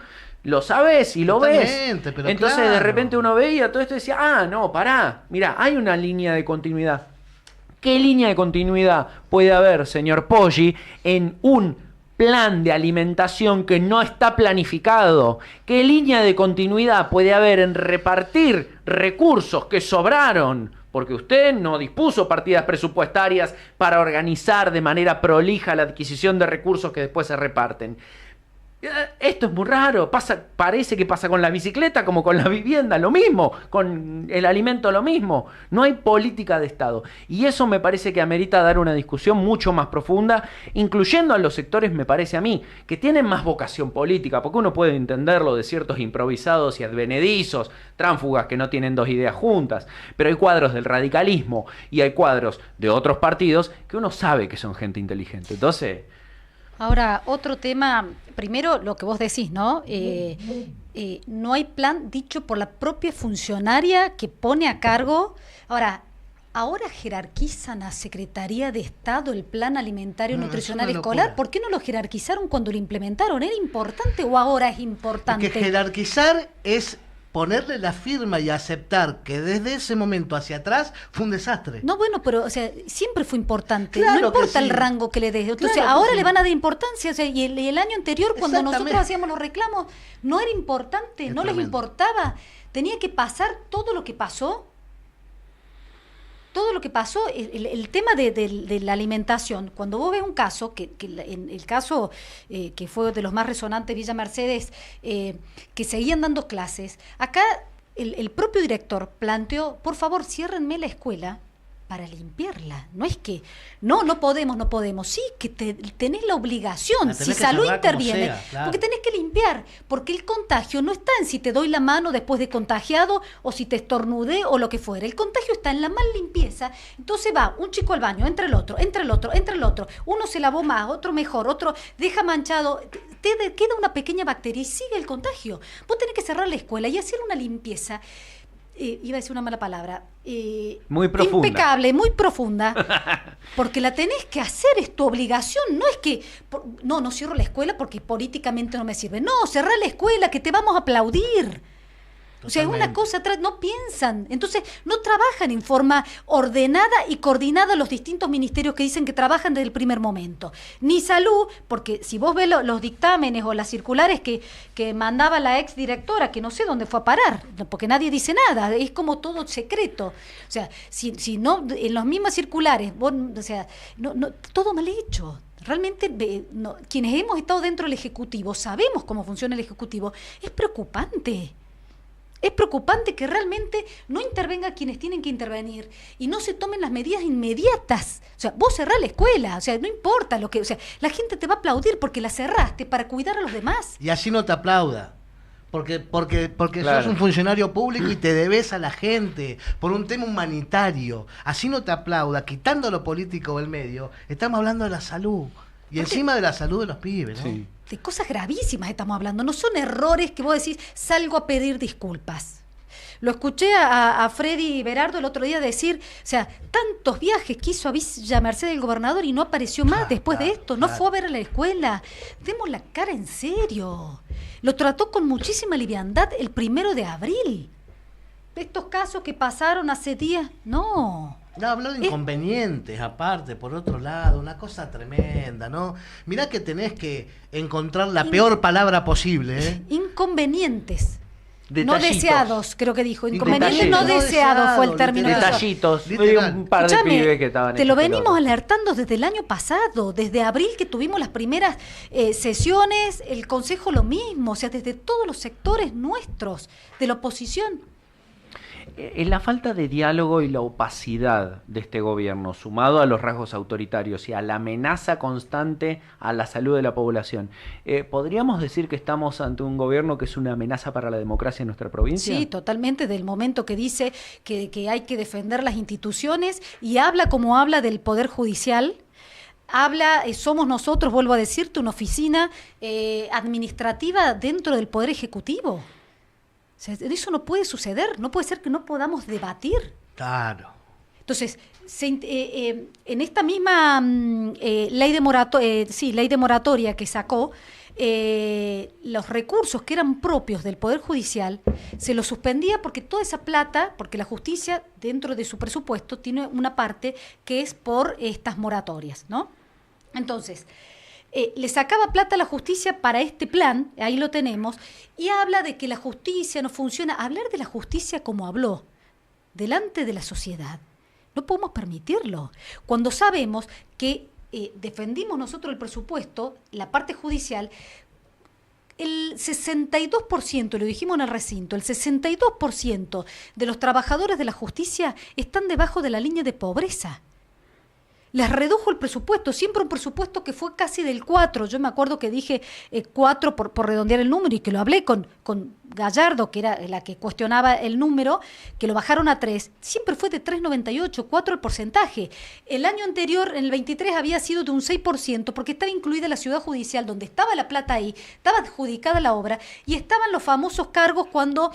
lo sabés y lo ves. Pero entonces claro, de repente uno veía todo esto y decía, no, pará, mira, hay una línea de continuidad. ¿Qué línea de continuidad puede haber, señor Poggi, en un plan de alimentación que no está planificado? ¿Qué línea de continuidad puede haber en repartir recursos que sobraron? Porque usted no dispuso partidas presupuestarias para organizar de manera prolija la adquisición de recursos que después se reparten. Esto es muy raro, parece que pasa con la bicicleta como con la vivienda, lo mismo, con el alimento lo mismo. No hay política de Estado. Y eso me parece que amerita dar una discusión mucho más profunda, incluyendo a los sectores, me parece a mí, que tienen más vocación política, porque uno puede entenderlo de ciertos improvisados y advenedizos, tránsfugas que no tienen dos ideas juntas, pero hay cuadros del radicalismo y hay cuadros de otros partidos que uno sabe que son gente inteligente. Entonces... Ahora, otro tema, primero lo que vos decís, ¿no? No hay plan dicho por la propia funcionaria que pone a cargo. Ahora jerarquizan a Secretaría de Estado el Plan Alimentario Nutricional Escolar. ¿Por qué no lo jerarquizaron cuando lo implementaron? ¿Era importante o ahora es importante? Porque jerarquizar es ponerle la firma y aceptar que desde ese momento hacia atrás fue un desastre. No, bueno, pero o sea, siempre fue importante. Claro, no importa sí, el rango que le des. Entonces, claro, ahora sí, le van a dar importancia. O sea, y el año anterior, cuando nosotros exactamente, hacíamos los reclamos, no era importante, es no les tremendo, importaba. Tenía que pasar todo lo que pasó. Todo lo que pasó, el tema de la alimentación. Cuando vos ves un caso, en el caso que fue de los más resonantes, Villa Mercedes, que seguían dando clases, acá el propio director planteó, por favor, ciérrenme la escuela, para limpiarla. No es que, no podemos. Sí, que tenés la obligación, si salud interviene, sea, claro. Porque tenés que limpiar, porque el contagio no está en si te doy la mano después de contagiado o si te estornudé o lo que fuera. El contagio está en la mal limpieza. Entonces va un chico al baño, entra el otro. Uno se lavó más, otro mejor, otro deja manchado. Queda una pequeña bacteria y sigue el contagio. Vos tenés que cerrar la escuela y hacer una limpieza. Iba a decir una mala palabra, muy profunda. Impecable, muy profunda, porque la tenés que hacer, es tu obligación, no es que, no cierro la escuela porque políticamente no me sirve, no, cerrá la escuela que te vamos a aplaudir. Totalmente. O sea, es una cosa atrás, no piensan, entonces no trabajan en forma ordenada y coordinada los distintos ministerios que dicen que trabajan desde el primer momento. Ni salud, porque si vos ves los dictámenes o las circulares que mandaba la ex directora, que no sé dónde fue a parar, porque nadie dice nada, es como todo secreto. O sea, si no, en las mismas circulares, vos, o sea, no, todo mal hecho. Realmente, quienes hemos estado dentro del Ejecutivo, sabemos cómo funciona el Ejecutivo, es preocupante. Es preocupante que realmente no intervengan quienes tienen que intervenir y no se tomen las medidas inmediatas. O sea, vos cerrás la escuela, o sea, no importa lo que... O sea, la gente te va a aplaudir porque la cerraste para cuidar a los demás. Y así no te aplauda. Porque claro. Sos un funcionario público y te debes a la gente por un tema humanitario. Así no te aplauda, quitando lo político del medio. Estamos hablando de la salud. Y encima de la salud de los pibes, ¿no? Sí. De cosas gravísimas estamos hablando, no son errores que vos decís, salgo a pedir disculpas. Lo escuché a Freddy Berardo el otro día decir, o sea, tantos viajes que hizo a Villa Mercedes el gobernador y no apareció más después de esto, no fue a ver a la escuela. Demos la cara en serio. Lo trató con muchísima liviandad el 1 de abril. Estos casos que pasaron hace días, no. No, habló de inconvenientes, aparte, por otro lado, una cosa tremenda, ¿no? Mirá que tenés que encontrar la peor palabra posible, ¿eh? Inconvenientes. Detallitos. No deseados, creo que dijo. Inconvenientes no deseados fue el término. Detallitos. Un par de pibes que estaban... Te lo venimos alertando desde el año pasado, desde abril que tuvimos las primeras sesiones, el Consejo lo mismo, o sea, desde todos los sectores nuestros, de la oposición. En la falta de diálogo y la opacidad de este gobierno, sumado a los rasgos autoritarios y a la amenaza constante a la salud de la población, ¿podríamos decir que estamos ante un gobierno que es una amenaza para la democracia en nuestra provincia? Sí, totalmente, del momento que dice que hay que defender las instituciones y habla como habla del Poder Judicial. Habla, somos nosotros, vuelvo a decirte, una oficina administrativa dentro del Poder Ejecutivo. O sea, eso no puede suceder, no puede ser que no podamos debatir. Claro. Entonces, en esta misma ley de moratoria que sacó, los recursos que eran propios del Poder Judicial se los suspendía porque toda esa plata, porque la justicia dentro de su presupuesto tiene una parte que es por estas moratorias, ¿no? Entonces... le sacaba plata a la justicia para este plan, ahí lo tenemos, y habla de que la justicia no funciona. Hablar de la justicia como habló, delante de la sociedad, no podemos permitirlo. Cuando sabemos que defendimos nosotros el presupuesto, la parte judicial, el 62%, lo dijimos en el recinto, el 62% de los trabajadores de la justicia están debajo de la línea de pobreza. Les redujo el presupuesto, siempre un presupuesto que fue casi del 4. Yo me acuerdo que dije 4 por redondear el número y que lo hablé con Gallardo, que era la que cuestionaba el número, que lo bajaron a 3. Siempre fue de 3,98, 4 el porcentaje. El año anterior, en el 23, había sido de un 6%, porque estaba incluida la ciudad judicial, donde estaba la plata ahí, estaba adjudicada la obra, y estaban los famosos cargos cuando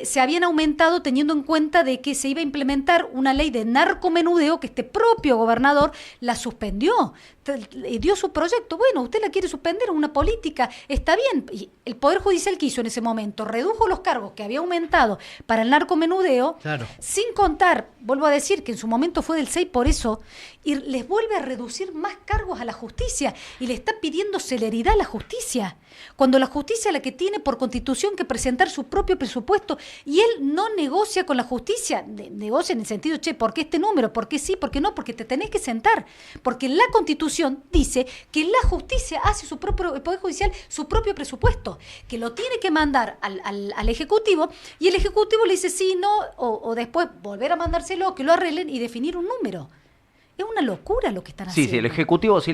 se habían aumentado, teniendo en cuenta de que se iba a implementar una ley de narcomenudeo, que este propio gobernador la suspendió, dio su proyecto. Bueno, usted la quiere suspender, una política, está bien. Y el Poder Judicial que hizo en ese momento, redujo los cargos que había aumentado para el narcomenudeo, claro, sin contar, vuelvo a decir que en su momento fue del 6 por eso, y les vuelve a reducir más cargos a la justicia y le está pidiendo celeridad a la justicia, cuando la justicia es la que tiene por constitución que presentar su propio presupuesto, y él no negocia con la justicia, negocia en el sentido, che, ¿por qué este número? ¿Por qué sí? ¿Por qué no? Porque te tenés que sentar, porque la constitución Constitución dice que la justicia hace su propio, el Poder Judicial, su propio presupuesto, que lo tiene que mandar al Ejecutivo, y el Ejecutivo le dice sí, no, o después volver a mandárselo, que lo arreglen y definir un número. Es una locura lo que están haciendo. Si el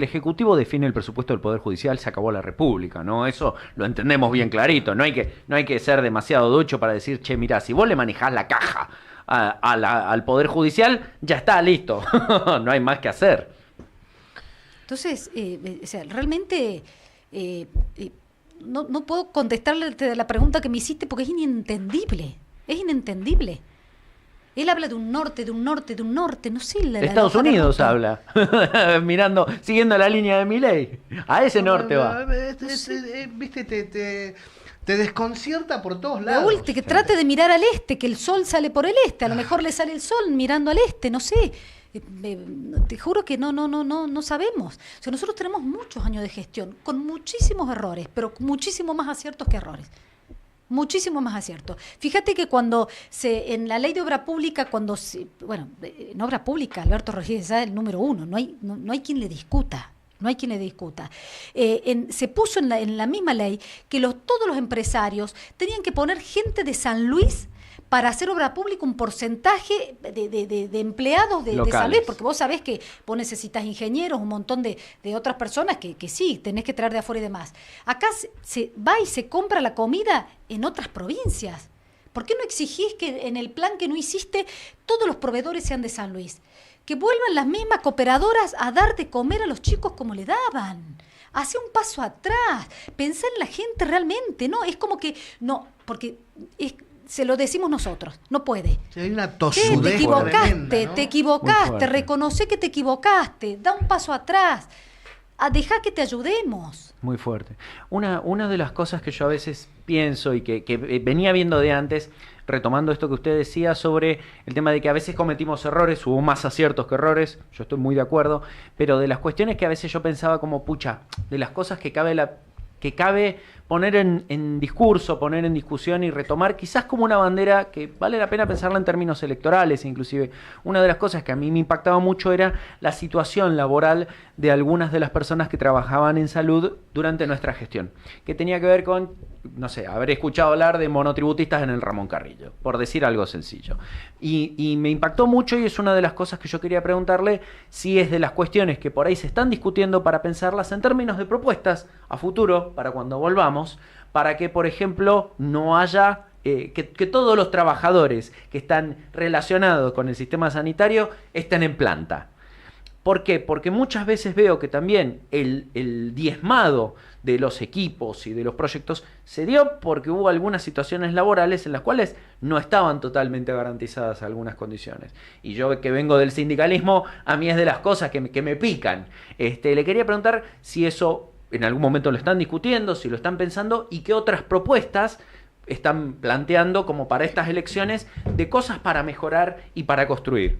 Ejecutivo define el presupuesto del Poder Judicial, se acabó la República, ¿no? Eso lo entendemos bien clarito. No hay que ser demasiado ducho para decir, che, mirá, si vos le manejás la caja al Poder Judicial, ya está, listo. No hay más que hacer. Entonces, o sea, realmente no puedo contestarle la pregunta que me hiciste porque es inentendible. Es inentendible. Él habla de un norte, no sé. Estados Unidos habla, siguiendo la línea de Milei. A ese norte va. Viste, te desconcierta por todos lados. Raúl, que trate de mirar al este, que el sol sale por el este. A lo mejor le sale el sol mirando al este, no sé. Te juro que no sabemos. O sea, nosotros tenemos muchos años de gestión, con muchísimos errores, pero muchísimo más aciertos que errores. Muchísimo más acierto. Fíjate que en la ley de obra pública, en obra pública, Alberto Rodríguez es el número 1, no hay quien le discuta. No hay quien le discuta. Se puso en la misma ley que todos los empresarios tenían que poner gente de San Luis para hacer obra pública, un porcentaje de empleados de San Luis, porque vos sabés que vos necesitas ingenieros, un montón de otras personas que sí, tenés que traer de afuera y demás. Acá se va y se compra la comida en otras provincias. ¿Por qué no exigís que en el plan que no hiciste todos los proveedores sean de San Luis? Que vuelvan las mismas cooperadoras a dar de comer a los chicos como le daban. Hacé un paso atrás, pensá en la gente realmente, ¿no? Es como que, no, porque se lo decimos nosotros, no puede. Sí, hay una tosudez tremenda, ¿no? Te equivocaste, reconoce que te equivocaste, da un paso atrás, deja que te ayudemos. Muy fuerte. Una de las cosas que yo a veces pienso y que venía viendo de antes, retomando esto que usted decía sobre el tema de que a veces cometimos errores, hubo más aciertos que errores, yo estoy muy de acuerdo, pero de las cuestiones que a veces yo pensaba como, de las cosas que cabe poner en discurso, poner en discusión y retomar quizás como una bandera que vale la pena pensarla en términos electorales. Inclusive una de las cosas que a mí me impactaba mucho era la situación laboral de algunas de las personas que trabajaban en salud durante nuestra gestión, que tenía que ver con, no sé, haber escuchado hablar de monotributistas en el Ramón Carrillo, por decir algo sencillo. Y me impactó mucho, y es una de las cosas que yo quería preguntarle, si es de las cuestiones que por ahí se están discutiendo para pensarlas en términos de propuestas a futuro, para cuando volvamos, para que, por ejemplo, no haya, que todos los trabajadores que están relacionados con el sistema sanitario estén en planta. ¿Por qué? Porque muchas veces veo que también el diezmado de los equipos y de los proyectos se dio porque hubo algunas situaciones laborales en las cuales no estaban totalmente garantizadas algunas condiciones. Y yo, que vengo del sindicalismo, a mí es de las cosas que me pican. Le quería preguntar si eso en algún momento lo están discutiendo, si lo están pensando, y qué otras propuestas están planteando como para estas elecciones de cosas para mejorar y para construir.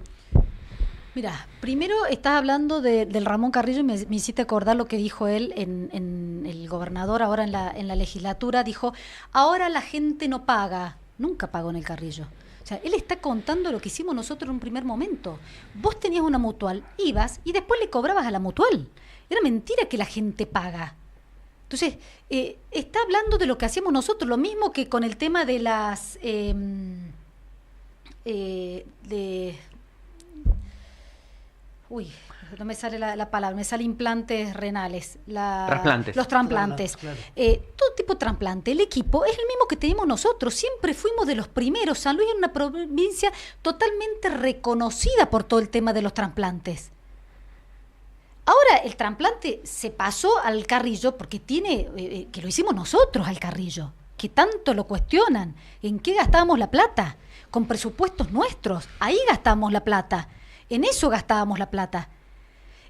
Mira, primero estás hablando del Ramón Carrillo y me hiciste acordar lo que dijo él en el gobernador ahora en la legislatura. Dijo, ahora la gente no paga. Nunca pagó en el Carrillo. O sea, él está contando lo que hicimos nosotros en un primer momento. Vos tenías una mutual, ibas y después le cobrabas a la mutual. Era mentira que la gente paga. Entonces, está hablando de lo que hacíamos nosotros, lo mismo que con el tema de las... no me sale la palabra, me sale implantes renales. Trasplantes. Los trasplantes. Claro. Todo tipo de trasplante. El equipo es el mismo que teníamos nosotros. Siempre fuimos de los primeros. San Luis es una provincia totalmente reconocida por todo el tema de los trasplantes. Ahora el trasplante se pasó al Carrillo porque que lo hicimos nosotros al Carrillo, que tanto lo cuestionan. ¿En qué gastábamos la plata? Con presupuestos nuestros. Ahí gastábamos la plata. En eso gastábamos la plata.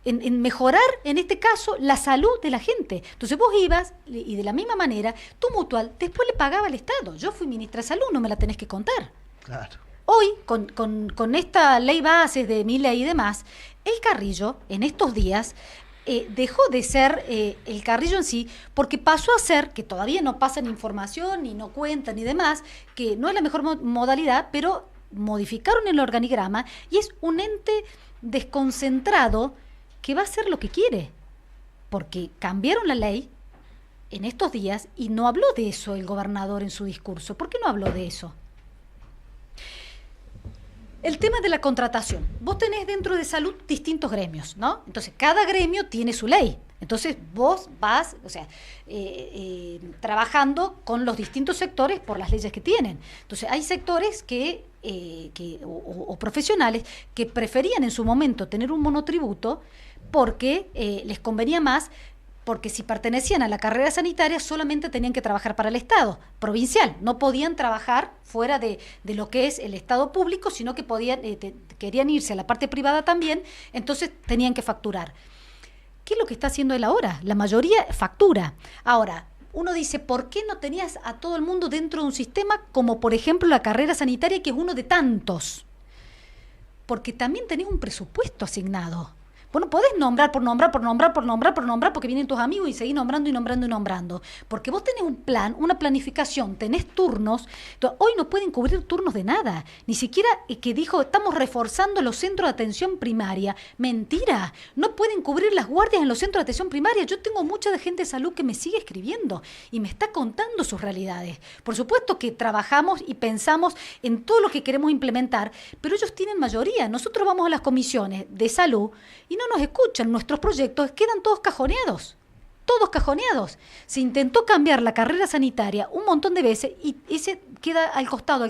En mejorar, en este caso, la salud de la gente. Entonces vos ibas, y de la misma manera, tu mutual después le pagaba al Estado. Yo fui ministra de Salud, no me la tenés que contar. Claro. Hoy, con esta ley bases de Milei y demás, el Carrillo, en estos días, dejó de ser el Carrillo en sí, porque pasó a ser, que todavía no pasan información, ni no cuentan, ni demás, que no es la mejor modalidad, pero modificaron el organigrama, y es un ente desconcentrado que va a hacer lo que quiere. porque cambiaron la ley en estos días y no habló de eso el gobernador en su discurso. ¿Por qué no habló de eso? El tema de la contratación. Vos tenés dentro de salud distintos gremios, ¿no? Entonces, cada gremio tiene su ley. Entonces, vos vas, trabajando con los distintos sectores por las leyes que tienen. Entonces, hay sectores o profesionales que preferían en su momento tener un monotributo porque les convenía más, porque si pertenecían a la carrera sanitaria solamente tenían que trabajar para el Estado provincial, no podían trabajar fuera de lo que es el Estado público, sino que querían irse a la parte privada también, entonces tenían que facturar. ¿Qué es lo que está haciendo él ahora? La mayoría factura. Ahora, uno dice, ¿por qué no tenías a todo el mundo dentro de un sistema como por ejemplo la carrera sanitaria, que es uno de tantos? Porque también tenés un presupuesto asignado. Vos no podés nombrar por nombrar, porque vienen tus amigos y seguís nombrando. Porque vos tenés un plan, una planificación, tenés turnos. Entonces, hoy no pueden cubrir turnos de nada. Ni siquiera que dijo, estamos reforzando los centros de atención primaria. Mentira. No pueden cubrir las guardias en los centros de atención primaria. Yo tengo mucha gente de salud que me sigue escribiendo y me está contando sus realidades. Por supuesto que trabajamos y pensamos en todo lo que queremos implementar, pero ellos tienen mayoría. Nosotros vamos a las comisiones de salud y no nos escuchan, nuestros proyectos quedan todos cajoneados. Se intentó cambiar la carrera sanitaria un montón de veces y ese queda al costado.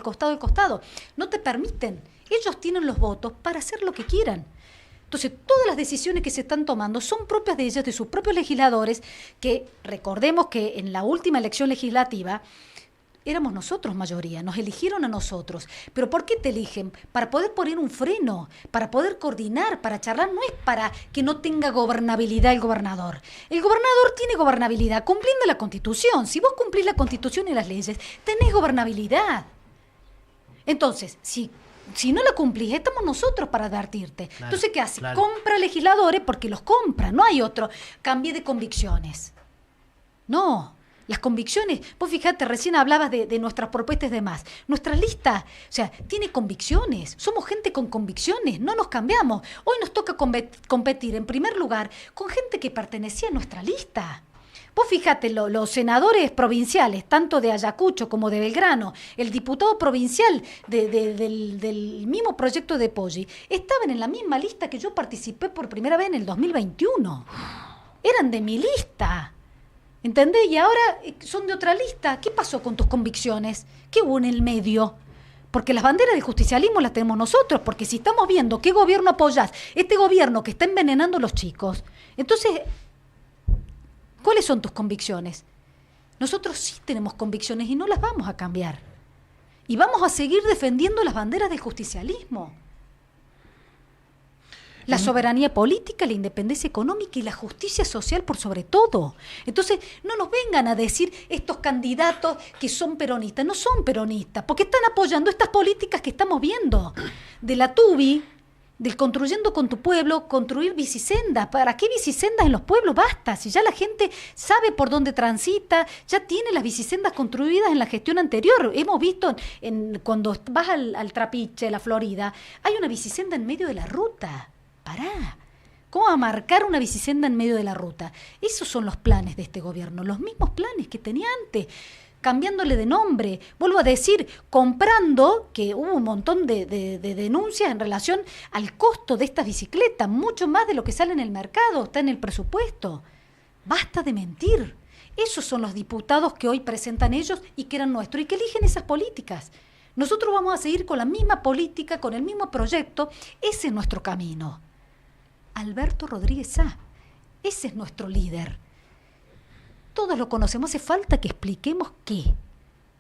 No te permiten. Ellos tienen los votos para hacer lo que quieran. Entonces, todas las decisiones que se están tomando son propias de ellos, de sus propios legisladores, que recordemos que en la última elección legislativa éramos nosotros mayoría, nos eligieron a nosotros. ¿Pero por qué te eligen? Para poder poner un freno, para poder coordinar, para charlar. No es para que no tenga gobernabilidad el gobernador. El gobernador tiene gobernabilidad cumpliendo la Constitución. Si vos cumplís la Constitución y las leyes, tenés gobernabilidad. Entonces, si no la cumplís, estamos nosotros para advertirte. Claro, entonces, ¿qué hace? Claro. Compra legisladores porque los compra, no hay otro. Cambie de convicciones. No. Las convicciones, vos fíjate, recién hablabas de nuestras propuestas y demás. Nuestra lista, tiene convicciones. Somos gente con convicciones, no nos cambiamos. Hoy nos toca competir, en primer lugar, con gente que pertenecía a nuestra lista. Vos fíjate, los senadores provinciales, tanto de Ayacucho como de Belgrano, el diputado provincial del mismo proyecto de Poggi, estaban en la misma lista que yo participé por primera vez en el 2021. Eran de mi lista. ¿Entendés? Y ahora son de otra lista. ¿Qué pasó con tus convicciones? ¿Qué hubo en el medio? Porque las banderas del justicialismo las tenemos nosotros, porque si estamos viendo qué gobierno apoyás, este gobierno que está envenenando a los chicos, entonces, ¿cuáles son tus convicciones? Nosotros sí tenemos convicciones y no las vamos a cambiar. Y vamos a seguir defendiendo las banderas del justicialismo. La soberanía política, la independencia económica y la justicia social por sobre todo. Entonces, no nos vengan a decir estos candidatos que son peronistas. No son peronistas, porque están apoyando estas políticas que estamos viendo. De la TUBI, del construyendo con tu pueblo, construir bicisendas. ¿Para qué bicisendas en los pueblos? Basta, si ya la gente sabe por dónde transita, ya tiene las bicisendas construidas en la gestión anterior. Hemos visto cuando vas al Trapiche, la Florida, hay una bicisenda en medio de la ruta. Pará, ¿cómo va a marcar una bicisenda en medio de la ruta? Esos son los planes de este gobierno, los mismos planes que tenía antes, cambiándole de nombre. Vuelvo a decir, comprando, que hubo un montón de denuncias en relación al costo de estas bicicletas, mucho más de lo que sale en el mercado, está en el presupuesto. Basta de mentir. Esos son los diputados que hoy presentan ellos y que eran nuestros y que eligen esas políticas. Nosotros vamos a seguir con la misma política, con el mismo proyecto. Ese es nuestro camino. Alberto Rodríguez Sá, ese es nuestro líder. Todos lo conocemos, hace falta que expliquemos qué.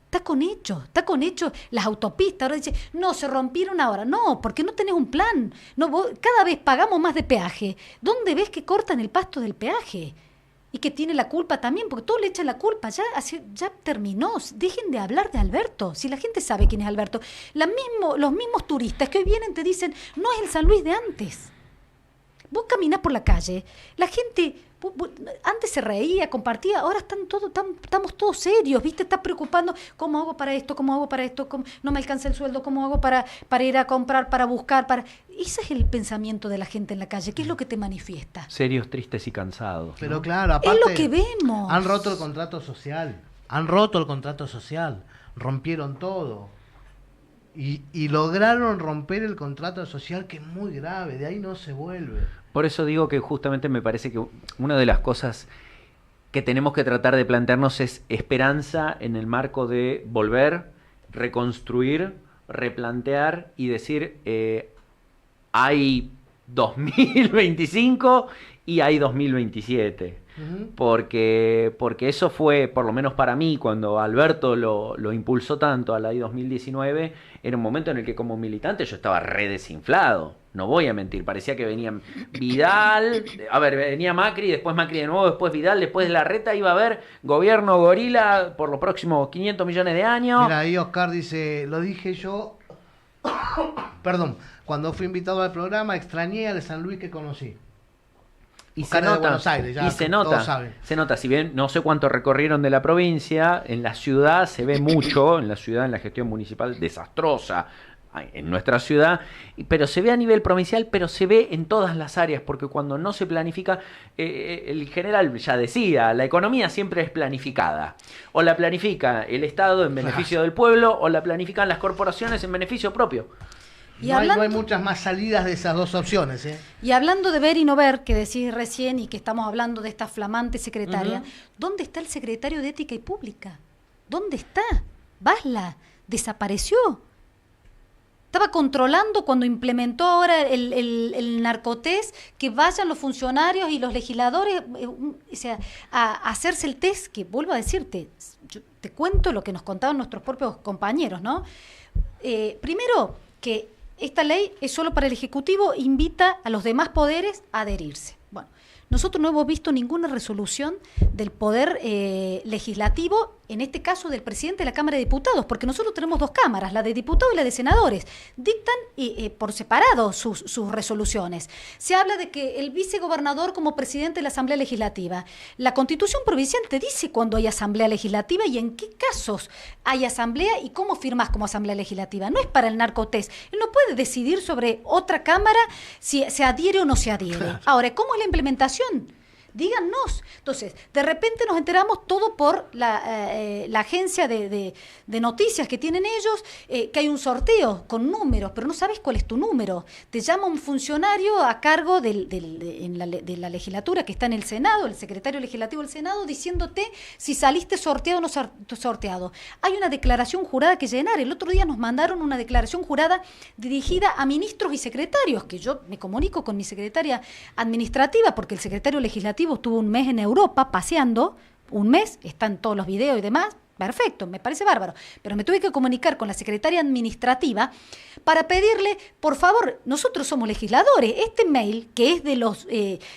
Está con hecho las autopistas. Ahora dice, no, se rompieron ahora. No, porque no tenés un plan. No, cada vez pagamos más de peaje. ¿Dónde ves que cortan el pasto del peaje? Y que tiene la culpa también, porque todos le echan la culpa. Ya terminó. Dejen de hablar de Alberto. Si la gente sabe quién es Alberto. Los mismos turistas que hoy vienen te dicen, no es el San Luis de antes. Vos caminás por la calle, la gente antes se reía, compartía, ahora estamos todos serios, ¿viste? Estás preocupando, ¿cómo hago para esto? ¿Cómo hago para esto? No me alcanza el sueldo, ¿cómo hago para ir a comprar, para buscar? Ese es el pensamiento de la gente en la calle. ¿Qué es lo que te manifiesta? Serios, tristes y cansados. Pero ¿no? claro, aparte, es lo que vemos. Han roto el contrato social, rompieron todo. Y lograron romper el contrato social, que es muy grave, de ahí no se vuelve. Por eso digo que justamente me parece que una de las cosas que tenemos que tratar de plantearnos es esperanza en el marco de volver, reconstruir, replantear y decir, hay 2025 y hay 2027. Porque eso fue, por lo menos para mí, cuando Alberto lo impulsó tanto a la ley 2019, era un momento en el que como militante yo estaba re desinflado, no voy a mentir, parecía que venían Vidal, venía Macri, después Macri de nuevo, después Vidal, después Larreta, iba a haber gobierno gorila por los próximos 500 millones de años. Mira, ahí Oscar dice, lo dije yo, perdón, cuando fui invitado al programa extrañé al San Luis que conocí. Y se nota, Aires, ya, y se nota, si bien no sé cuánto recorrieron de la provincia, en la ciudad se ve mucho, en la gestión municipal desastrosa, en nuestra ciudad, pero se ve a nivel provincial, pero se ve en todas las áreas, porque cuando no se planifica, el general ya decía, la economía siempre es planificada, o la planifica el Estado en beneficio del pueblo, o la planifican las corporaciones en beneficio propio. No hay muchas más salidas de esas dos opciones. Y hablando de ver y no ver, que decís recién y que estamos hablando de esta flamante secretaria, ¿dónde está el secretario de Ética y Pública? ¿Dónde está? Basla, desapareció. Estaba controlando cuando implementó ahora el narcotés, que vayan los funcionarios y los legisladores a hacerse el test, que vuelvo a decirte, yo te cuento lo que nos contaban nuestros propios compañeros, ¿no? Primero, que esta ley es solo para el Ejecutivo, invita a los demás poderes a adherirse. Bueno, nosotros no hemos visto ninguna resolución del Poder Legislativo, en este caso del presidente de la Cámara de Diputados, porque nosotros tenemos dos cámaras, la de diputados y la de senadores. Dictan por separado sus resoluciones. Se habla de que el vicegobernador como presidente de la Asamblea Legislativa. La Constitución Provincial te dice cuándo hay Asamblea Legislativa y en qué casos hay Asamblea y cómo firmas como Asamblea Legislativa. No es para el narcotés. Él no puede decidir sobre otra Cámara si se adhiere o no se adhiere. Claro. Ahora, ¿cómo es la implementación? Díganos. Entonces, de repente nos enteramos todo por la agencia de noticias que tienen ellos, que hay un sorteo con números, pero no sabes cuál es tu número. Te llama un funcionario a cargo de la legislatura que está en el Senado, el secretario legislativo del Senado, diciéndote si saliste sorteado o no sorteado. Hay una declaración jurada que llenar. El otro día nos mandaron una declaración jurada dirigida a ministros y secretarios, que yo me comunico con mi secretaria administrativa, porque el secretario legislativo estuvo un mes en Europa paseando, un mes, están todos los videos y demás, perfecto, me parece bárbaro, pero me tuve que comunicar con la secretaria administrativa para pedirle, por favor, nosotros somos legisladores, este mail que es de los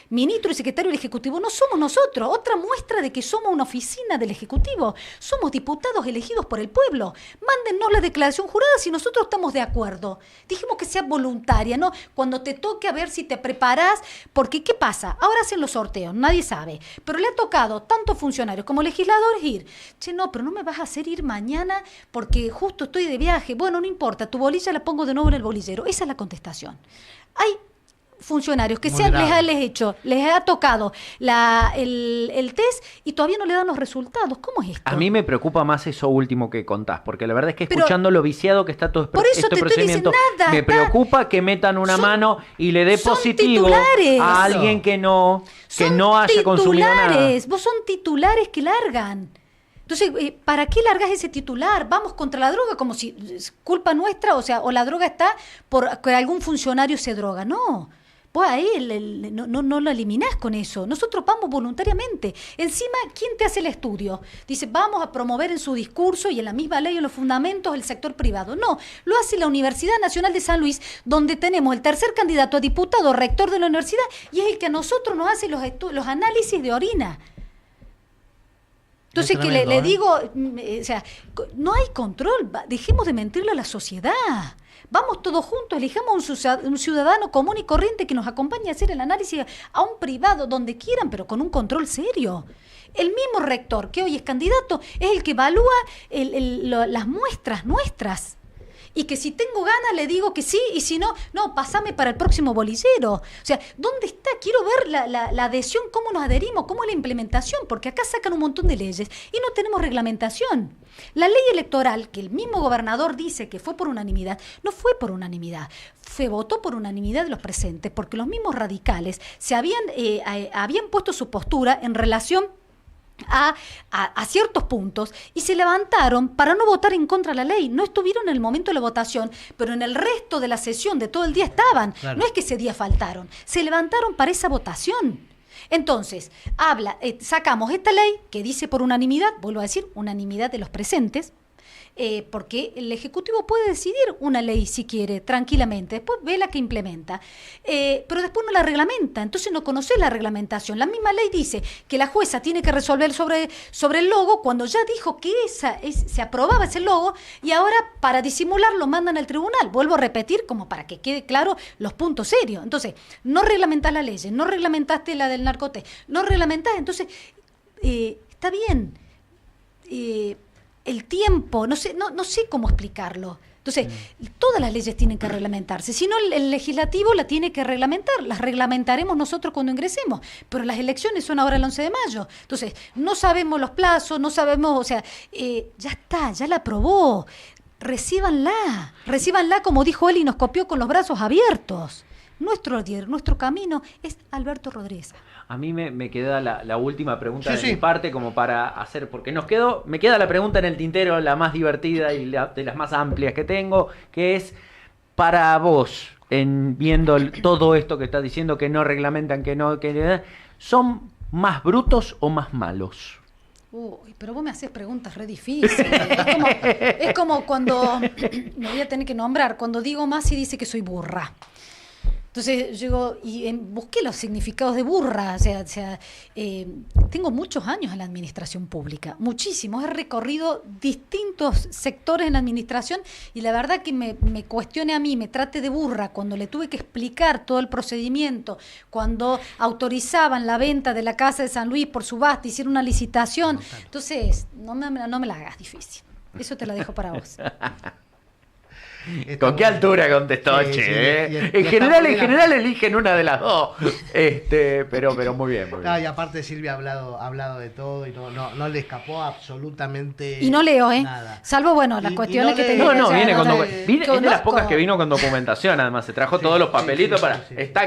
ministros y secretarios del Ejecutivo no somos nosotros, otra muestra de que somos una oficina del Ejecutivo, somos diputados elegidos por el pueblo, mándennos la declaración jurada si nosotros estamos de acuerdo, dijimos que sea voluntaria, ¿no? Cuando te toque a ver si te preparás, porque ¿qué pasa? Ahora hacen los sorteos, nadie sabe, pero le ha tocado tanto funcionarios como legisladores ir, che, no, pero no me vas a hacer ir mañana porque justo estoy de viaje. Bueno, no importa, tu bolilla la pongo de nuevo en el bolillero. Esa es la contestación. Hay funcionarios que les ha tocado el test y todavía no le dan los resultados. ¿Cómo es esto? A mí me preocupa más eso último que contás, porque la verdad es que escuchando lo viciado que está todo este procedimiento, me preocupa que metan una mano y le dé positivo a alguien que no haya consumido nada. Vos son titulares que largan. Entonces, ¿para qué largas ese titular? Vamos contra la droga como si es culpa nuestra, o la droga está porque algún funcionario se droga. No, vos ahí no lo eliminás con eso. Nosotros vamos voluntariamente. Encima, ¿quién te hace el estudio? Dice, vamos a promover en su discurso y en la misma ley, en los fundamentos, el sector privado. No, lo hace la Universidad Nacional de San Luis, donde tenemos el tercer candidato a diputado, rector de la universidad, y es el que a nosotros nos hace los análisis de orina. Entonces, tremendo, que le digo, o sea, no hay control, dejemos de mentirle a la sociedad. Vamos todos juntos, elijamos un ciudadano común y corriente que nos acompañe a hacer el análisis a un privado, donde quieran, pero con un control serio. El mismo rector que hoy es candidato es el que evalúa las muestras nuestras. Y que si tengo ganas le digo que sí, y si no, no, pasame para el próximo bolillero. O sea, ¿dónde está? Quiero ver la adhesión, cómo nos adherimos, cómo es la implementación, porque acá sacan un montón de leyes y no tenemos reglamentación. La ley electoral, que el mismo gobernador dice que fue por unanimidad, no fue por unanimidad, se votó por unanimidad de los presentes, porque los mismos radicales habían puesto su postura en relación a ciertos puntos y se levantaron para no votar en contra de la ley. No estuvieron en el momento de la votación, pero en el resto de la sesión de todo el día estaban. Claro. No es que ese día faltaron, se levantaron para esa votación. Entonces, sacamos esta ley que dice por unanimidad, vuelvo a decir, unanimidad de los presentes, porque el Ejecutivo puede decidir una ley si quiere, tranquilamente, después ve la que implementa, pero después no la reglamenta, entonces no conoce la reglamentación. La misma ley dice que la jueza tiene que resolver sobre el logo cuando ya dijo que se aprobaba ese logo y ahora para disimular lo mandan al tribunal. Vuelvo a repetir como para que quede claro los puntos serios. Entonces, no reglamentás la ley, no reglamentaste la del narcotest, no reglamentás, entonces, está bien, el tiempo, no sé cómo explicarlo. Entonces, todas las leyes tienen que reglamentarse. Si no, el legislativo la tiene que reglamentar. Las reglamentaremos nosotros cuando ingresemos. Pero las elecciones son ahora el 11 de mayo. Entonces, no sabemos los plazos, no sabemos, o sea, ya está, ya la aprobó. Recíbanla como dijo él y nos copió con los brazos abiertos. Nuestro camino es Alberto Rodríguez. A mí me queda la última pregunta de mi parte como para hacer, porque me queda la pregunta en el tintero, la más divertida y de las más amplias que tengo, que es para vos, viendo todo esto que estás diciendo, que no reglamentan, ¿son más brutos o más malos? Uy, pero vos me haces preguntas re difíciles. Es como cuando, me voy a tener que nombrar, cuando digo más y dice que soy burra. Entonces yo busqué los significados de burra, tengo muchos años en la administración pública, muchísimos, he recorrido distintos sectores en la administración y la verdad que me cuestione a mí, me trate de burra cuando le tuve que explicar todo el procedimiento, cuando autorizaban la venta de la Casa de San Luis por subasta, hicieron una licitación, entonces no me la hagas difícil, eso te la dejo para vos. ¿Con qué altura contestó? Sí, En general eligen una de las dos. Pero muy bien. Y aparte Silvia ha hablado de todo y no le escapó absolutamente y no leo, nada. Salvo, las cuestiones que tenía. Es de las pocas que vino con documentación, además. Se trajo todos los papelitos sí. Está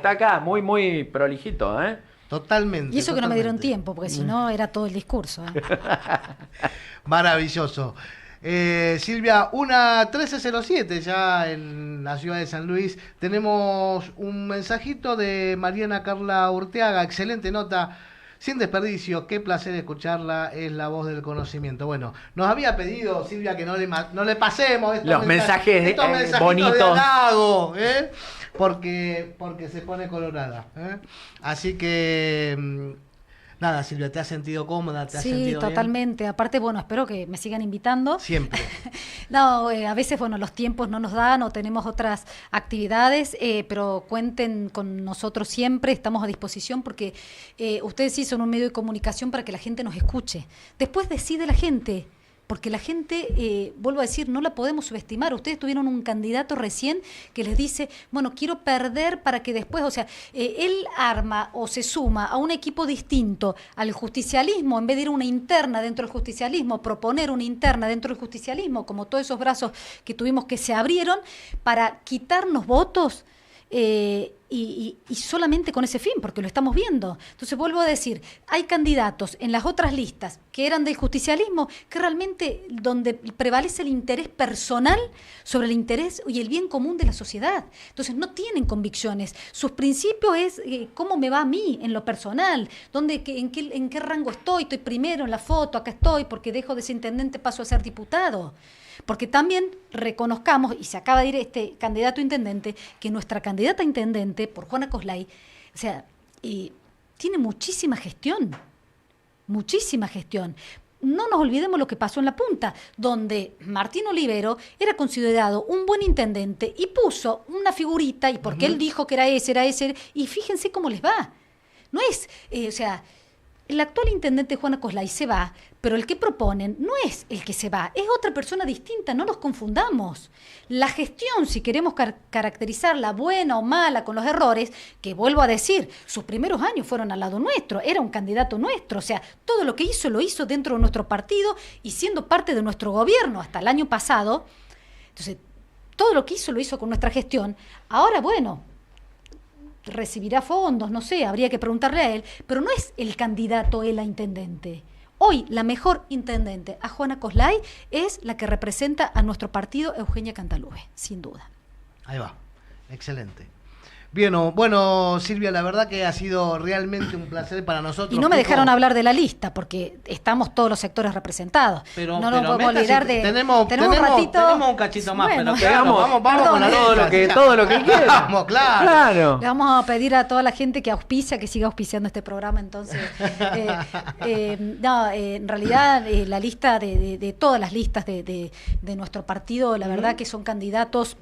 acá, muy, muy prolijito, Totalmente. Y eso que no me dieron tiempo, porque si no era todo el discurso. Maravilloso. Silvia, 13:07 ya en la ciudad de San Luis. Tenemos un mensajito de Mariana Carla Urteaga. Excelente nota, sin desperdicio. Qué placer escucharla. Es la voz del conocimiento. Bueno, nos había pedido Silvia que no le pasemos estos mensajes bonitos de halago, porque se pone colorada. Así que nada, Silvia, ¿te has sentido cómoda? ¿Te has sentido bien? Totalmente. Aparte, espero que me sigan invitando. Siempre. A veces, los tiempos no nos dan o tenemos otras actividades, pero cuenten con nosotros siempre, estamos a disposición porque ustedes sí son un medio de comunicación para que la gente nos escuche. Después decide la gente. Porque la gente, vuelvo a decir, no la podemos subestimar. Ustedes tuvieron un candidato recién que les dice, quiero perder para que después, él arma o se suma a un equipo distinto al justicialismo, en vez de ir a una interna dentro del justicialismo, proponer una interna dentro del justicialismo, como todos esos brazos que tuvimos que se abrieron para quitarnos votos. Y solamente con ese fin, porque lo estamos viendo. Entonces vuelvo a decir, hay candidatos en las otras listas que eran del justicialismo, que realmente donde prevalece el interés personal sobre el interés y el bien común de la sociedad. Entonces no tienen convicciones. Sus principios es cómo me va a mí en lo personal, en qué rango estoy primero en la foto, acá estoy, porque dejo de ser intendente, paso a ser diputado. Porque también reconozcamos, y se acaba de ir este candidato a intendente, que nuestra candidata a intendente, por Juana Coslay, tiene muchísima gestión. muchísima gestión. No nos olvidemos lo que pasó en La Punta, donde Martín Olivero era considerado un buen intendente y puso una figurita, y porque él dijo que era ese, y fíjense cómo les va. No es, el actual intendente Juan Acoslay se va, pero el que proponen no es el que se va, es otra persona distinta, no nos confundamos. La gestión, si queremos caracterizarla buena o mala con los errores, que vuelvo a decir, sus primeros años fueron al lado nuestro, era un candidato nuestro, o sea, todo lo que hizo lo hizo dentro de nuestro partido y siendo parte de nuestro gobierno hasta el año pasado. Entonces, todo lo que hizo lo hizo con nuestra gestión. Ahora, bueno, recibirá fondos, no sé, habría que preguntarle a él, pero no es el candidato él a intendente. Hoy la mejor intendente a Juan Acoslay es la que representa a nuestro partido, Eugenia Cantalube, sin duda. Ahí va, excelente. Bien, bueno, Silvia, la verdad que ha sido realmente un placer para nosotros. Y no me dejaron hablar de la lista, porque estamos todos los sectores representados. Pero no nos podemos olvidar de... Tenemos un cachito más, bueno, pero vamos con la lista. Todo lo que quieran. Vamos, claro. Le vamos a pedir a toda la gente que auspicia, que siga auspiciando este programa, entonces. En realidad, la lista de todas las listas de nuestro partido, la verdad que son candidatos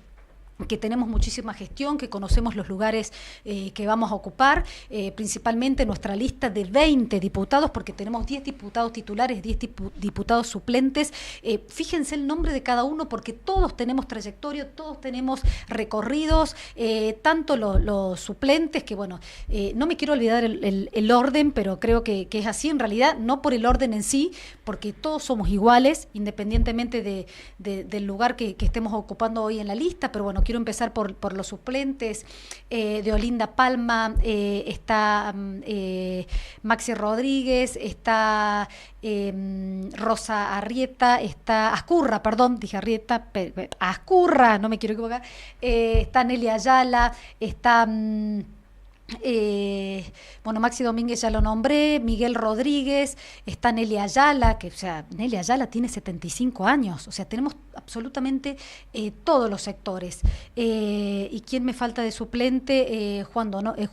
que tenemos muchísima gestión, que conocemos los lugares que vamos a ocupar, principalmente nuestra lista de 20 diputados, porque tenemos 10 diputados titulares, 10 diputados suplentes. Fíjense el nombre de cada uno, porque todos tenemos trayectoria, todos tenemos recorridos, tanto los suplentes, que bueno, no me quiero olvidar el orden, pero creo que es así en realidad, no por el orden en sí, porque todos somos iguales, independientemente del lugar que estemos ocupando hoy en la lista, pero bueno, quiero empezar por los suplentes. De Olinda Palma está Maxi Rodríguez, está Rosa Arrieta, está Ascurra, dije Arrieta, Ascurra, no me quiero equivocar, está Nelly Ayala, está... Maxi Domínguez ya lo nombré, Miguel Rodríguez, está Nelly Ayala, Nelly Ayala tiene 75 años, o sea, tenemos absolutamente todos los sectores. ¿Y quién me falta de suplente? Juan Donofrio,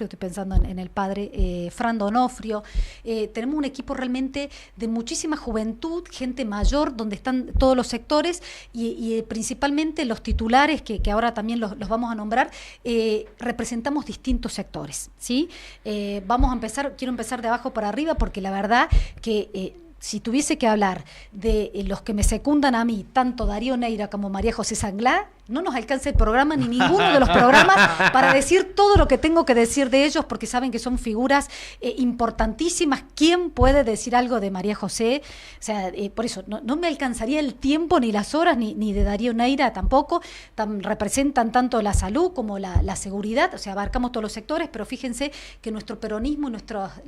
estoy pensando en el padre, Fran Donofrio. Tenemos un equipo realmente de muchísima juventud, gente mayor, donde están todos los sectores y principalmente los titulares, que ahora también los vamos a nombrar. Representamos distintos sectores, ¿sí? Quiero empezar de abajo para arriba, porque la verdad que si tuviese que hablar de los que me secundan a mí, tanto Darío Neira como María José Sanglá, no nos alcanza el programa ni ninguno de los programas para decir todo lo que tengo que decir de ellos, porque saben que son figuras importantísimas. ¿Quién puede decir algo de María José? O sea, por eso no me alcanzaría el tiempo ni las horas, ni de Darío Neira tampoco. Representan tanto la salud como la seguridad, o sea, abarcamos todos los sectores, pero fíjense que nuestro peronismo y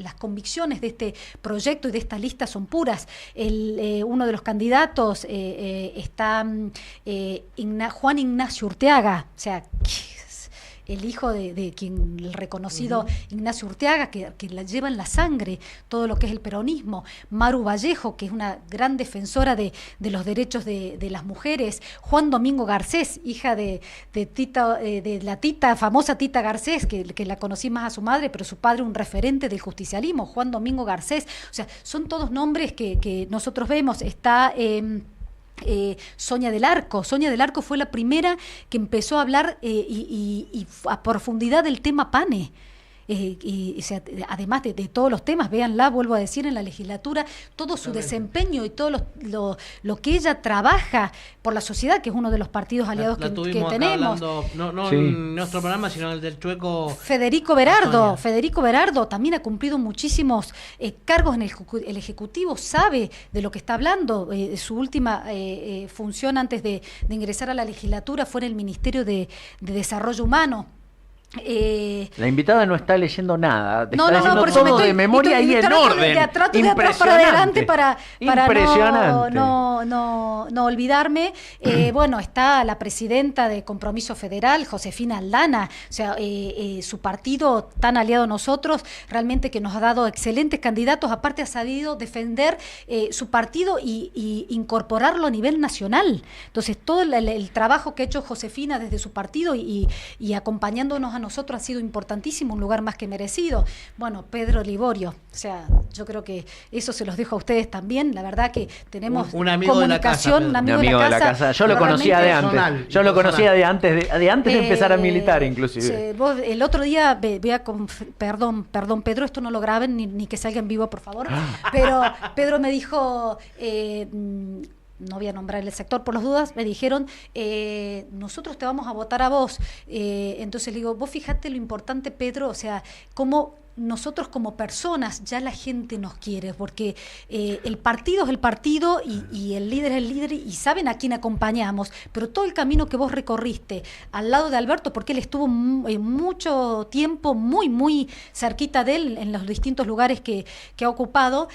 las convicciones de este proyecto y de esta lista son puras. Uno de los candidatos está Juan Ignacio Urteaga, o sea, el hijo de quien, el reconocido Ignacio Urteaga, que la lleva en la sangre todo lo que es el peronismo. Maru Vallejo, que es una gran defensora de los derechos de las mujeres. Juan Domingo Garcés, hija de la famosa Tita Garcés, que la conocí más a su madre, pero su padre un referente del justicialismo, Juan Domingo Garcés. O sea, son todos nombres que nosotros vemos. Está... Sonia del Arco fue la primera que empezó a hablar y a profundidad del tema PANE. O sea, además de todos los temas, véanla, vuelvo a decir, en la legislatura, todo su desempeño y todo lo que ella trabaja por la sociedad, que es uno de los partidos aliados que tenemos. No en nuestro programa, sino el del Chueco. Federico Berardo también ha cumplido muchísimos cargos en el Ejecutivo, sabe de lo que está hablando. Su última función antes de ingresar a la legislatura fue en el Ministerio de Desarrollo Humano. La invitada no está leyendo nada, está leyendo por eso todo de memoria y en orden. De atrás para adelante para no olvidarme. Bueno, está la presidenta de Compromiso Federal, Josefina Aldana, o sea, su partido tan aliado a nosotros, realmente que nos ha dado excelentes candidatos, aparte ha sabido defender su partido y incorporarlo a nivel nacional. Entonces, todo el trabajo que ha hecho Josefina desde su partido y acompañándonos a nosotros ha sido importantísimo, un lugar más que merecido. Bueno, Pedro Liborio, o sea, yo creo que eso se los dejo a ustedes también. La verdad que tenemos un amigo comunicación, de la casa, un amigo de la casa. Yo lo conocía de antes. Personal, Yo lo conocía de antes de empezar a militar, inclusive. Vos, el otro día, perdón, Pedro, esto no lo graben ni que salga en vivo, por favor. Pero Pedro me dijo, no voy a nombrar el sector por las dudas, me dijeron, nosotros te vamos a votar a vos. Entonces le digo, vos fíjate lo importante, Pedro, o sea, cómo nosotros como personas ya la gente nos quiere, porque el partido es el partido y el líder es el líder y saben a quién acompañamos, pero todo el camino que vos recorriste al lado de Alberto, porque él estuvo mucho tiempo muy cerquita de él en los distintos lugares que ha ocupado,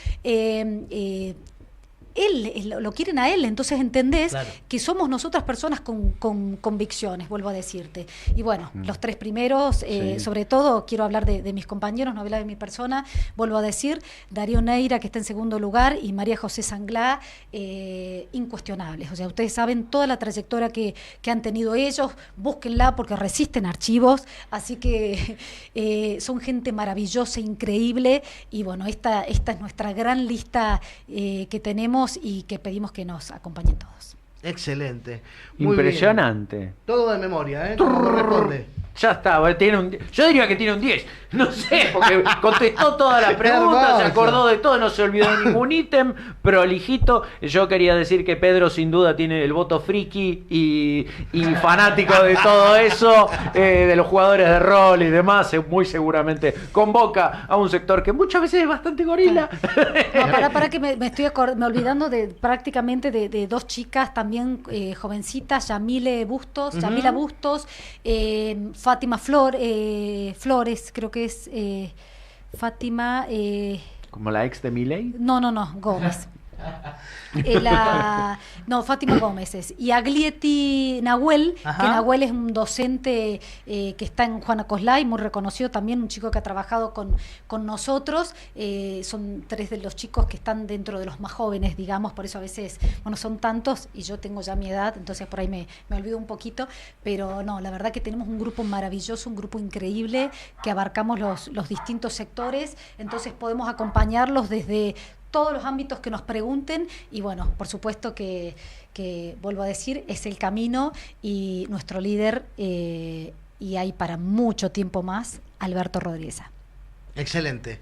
él lo quieren a él, entonces entendés que somos nosotras personas con convicciones, vuelvo a decirte. Y bueno, los tres primeros, sobre todo quiero hablar de mis compañeros, no hablar de mi persona, vuelvo a decir, Darío Neira, que está en segundo lugar, y María José Sanglá, incuestionables. O sea, ustedes saben toda la trayectoria que han tenido ellos, búsquenla porque resisten archivos, así que son gente maravillosa, increíble, y bueno, esta es nuestra gran lista que tenemos y que pedimos que nos acompañen todos. Excelente. Muy impresionante. Bien. Todo de memoria, como corresponde. Ya está, yo diría que tiene un 10. No sé, porque contestó todas las preguntas, se acordó de todo, no se olvidó de ningún ítem, prolijito. Yo quería decir que Pedro sin duda tiene el voto friki y fanático de todo eso, de los jugadores de rol y demás. Muy seguramente convoca a un sector que muchas veces es bastante gorila. No, para que me estoy olvidando prácticamente de dos chicas también jovencitas, Yamila Bustos, Fátima Flores, creo que es Fátima... ¿Como la ex de Milei? No, Gómez. Fátima Gómez es. Y Aglieti Nahuel, que Nahuel es un docente que está en Juana Coslay, muy reconocido también, un chico que ha trabajado con nosotros. Son tres de los chicos que están dentro de los más jóvenes, digamos, por eso a veces, son tantos y yo tengo ya mi edad, entonces por ahí me olvido un poquito, pero no, la verdad que tenemos un grupo maravilloso, un grupo increíble, que abarcamos los distintos sectores, entonces podemos acompañarlos desde todos los ámbitos que nos pregunten y bueno, por supuesto que vuelvo a decir, es el camino y nuestro líder y hay para mucho tiempo más, Alberto Rodríguez. Excelente.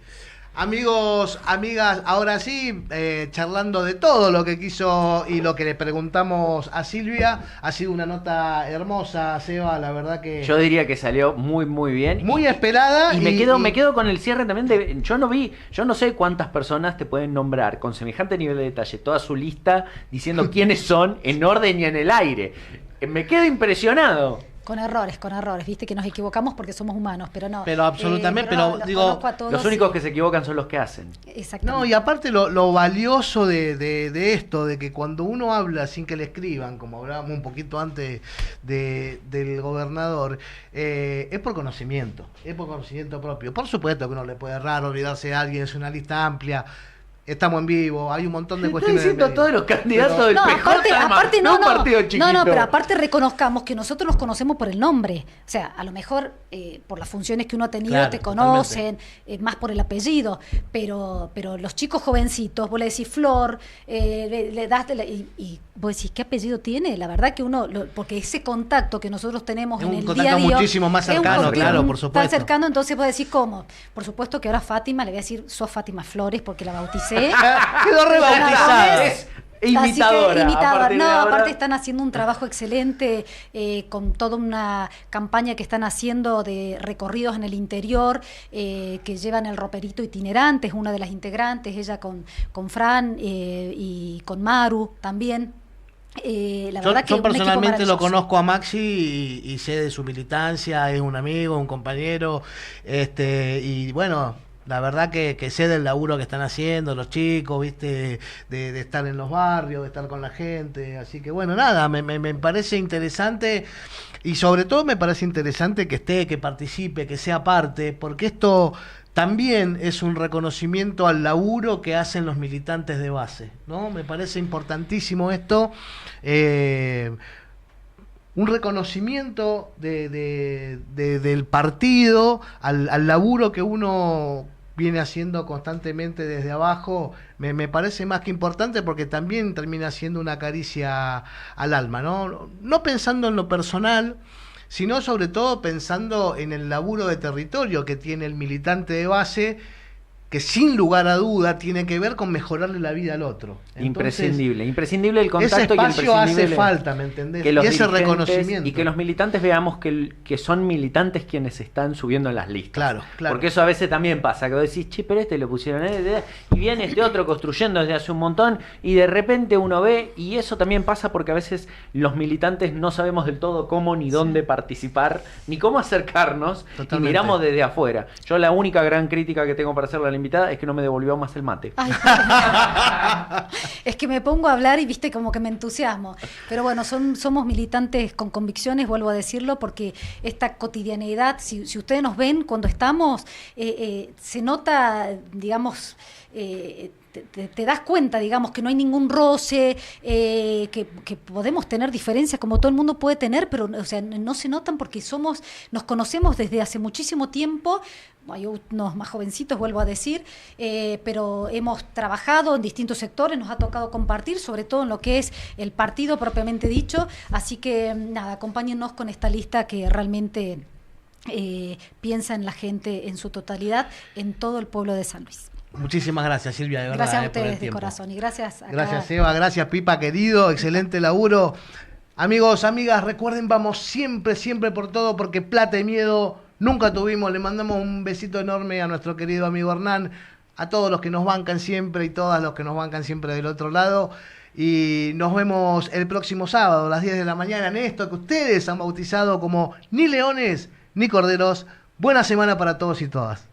Amigos, amigas, ahora sí, charlando de todo lo que quiso y lo que le preguntamos a Silvia, ha sido una nota hermosa, Seba, la verdad que... Yo diría que salió muy bien. Muy esperada. Y me quedo con el cierre también yo no sé cuántas personas te pueden nombrar con semejante nivel de detalle, toda su lista, diciendo quiénes son, en orden y en el aire. Me quedo impresionado. Con errores, viste que nos equivocamos porque somos humanos, pero no. Pero absolutamente, digo, los únicos que se equivocan son los que hacen. Exactamente. No, y aparte lo valioso de esto, de que cuando uno habla sin que le escriban, como hablábamos un poquito antes del gobernador, es por conocimiento propio. Por supuesto que uno le puede errar, olvidarse de alguien, es una lista amplia. Estamos en vivo, hay un montón de cuestiones. Estoy diciendo todos los candidatos del PJ, aparte, un partido chiquito. No, pero aparte reconozcamos que nosotros nos conocemos por el nombre. O sea, a lo mejor por las funciones que uno ha tenido te conocen, más por el apellido. Pero los chicos jovencitos, vos le decís Flor, le das y vos decís, ¿qué apellido tiene? La verdad que porque ese contacto que nosotros tenemos en el día a día... Es un contacto muchísimo más cercano, claro, por supuesto. Tan cercano, entonces vos decís, ¿cómo? Por supuesto que ahora Fátima, le voy a decir, sos Fátima Flores, porque la bauticé. Quedó rebautizada. Es imitadora. Aparte están haciendo un trabajo excelente con toda una campaña que están haciendo de recorridos en el interior, que llevan el roperito itinerante, es una de las integrantes, ella con Fran y con Maru también. La verdad que yo personalmente lo conozco a Maxi y sé de su militancia, es un amigo, un compañero, y bueno, la verdad que sé del laburo que están haciendo los chicos, viste, de estar en los barrios, de estar con la gente, así que bueno, nada, me parece interesante y sobre todo me parece interesante que esté, que participe, que sea parte, porque esto también es un reconocimiento al laburo que hacen los militantes de base, ¿no? Me parece importantísimo esto. un reconocimiento del partido al laburo que uno viene haciendo constantemente desde abajo, me parece más que importante, porque también termina siendo una caricia al alma, ¿no? No pensando en lo personal, sino sobre todo pensando en el laburo de territorio que tiene el militante de base, que sin lugar a duda tiene que ver con mejorarle la vida al otro. Entonces, imprescindible el contacto, ese espacio y imprescindible hace falta, ¿me entendés? Que los y ese dirigentes reconocimiento. y que los militantes veamos que son militantes quienes están subiendo en las listas. Claro. Porque eso a veces también pasa, que vos decís, che, pero este lo pusieron, y viene este otro construyendo desde hace un montón, y de repente uno ve, y eso también pasa porque a veces los militantes no sabemos del todo cómo ni dónde participar, ni cómo acercarnos, Totalmente. y miramos desde afuera. Yo la única gran crítica que tengo para hacerle a la invitada es que no me devolvió más el mate. Ay, es que me pongo a hablar y viste como que me entusiasmo. Pero bueno, somos militantes con convicciones, vuelvo a decirlo, porque esta cotidianeidad, si ustedes nos ven cuando estamos, se nota, digamos, te das cuenta, digamos, que no hay ningún roce, que podemos tener diferencias como todo el mundo puede tener, pero o sea, no se notan porque nos conocemos desde hace muchísimo tiempo. Hay unos más jovencitos, vuelvo a decir, pero hemos trabajado en distintos sectores, nos ha tocado compartir, sobre todo en lo que es el partido propiamente dicho, así que nada, acompáñennos con esta lista que realmente piensa en la gente en su totalidad, en todo el pueblo de San Luis. Muchísimas gracias, Silvia, de verdad. Gracias a por el ustedes de tiempo. corazón y gracias. Gracias, Eva, gracias, Pipa, querido, excelente laburo. Amigos, amigas, recuerden, vamos siempre, siempre por todo, porque plata y miedo nunca tuvimos. Le mandamos un besito enorme a nuestro querido amigo Hernán, a todos los que nos bancan siempre y todas los que nos bancan siempre del otro lado. Y nos vemos el próximo sábado a las 10 de la mañana en esto que ustedes han bautizado como Ni Leones ni Corderos. Buena semana para todos y todas.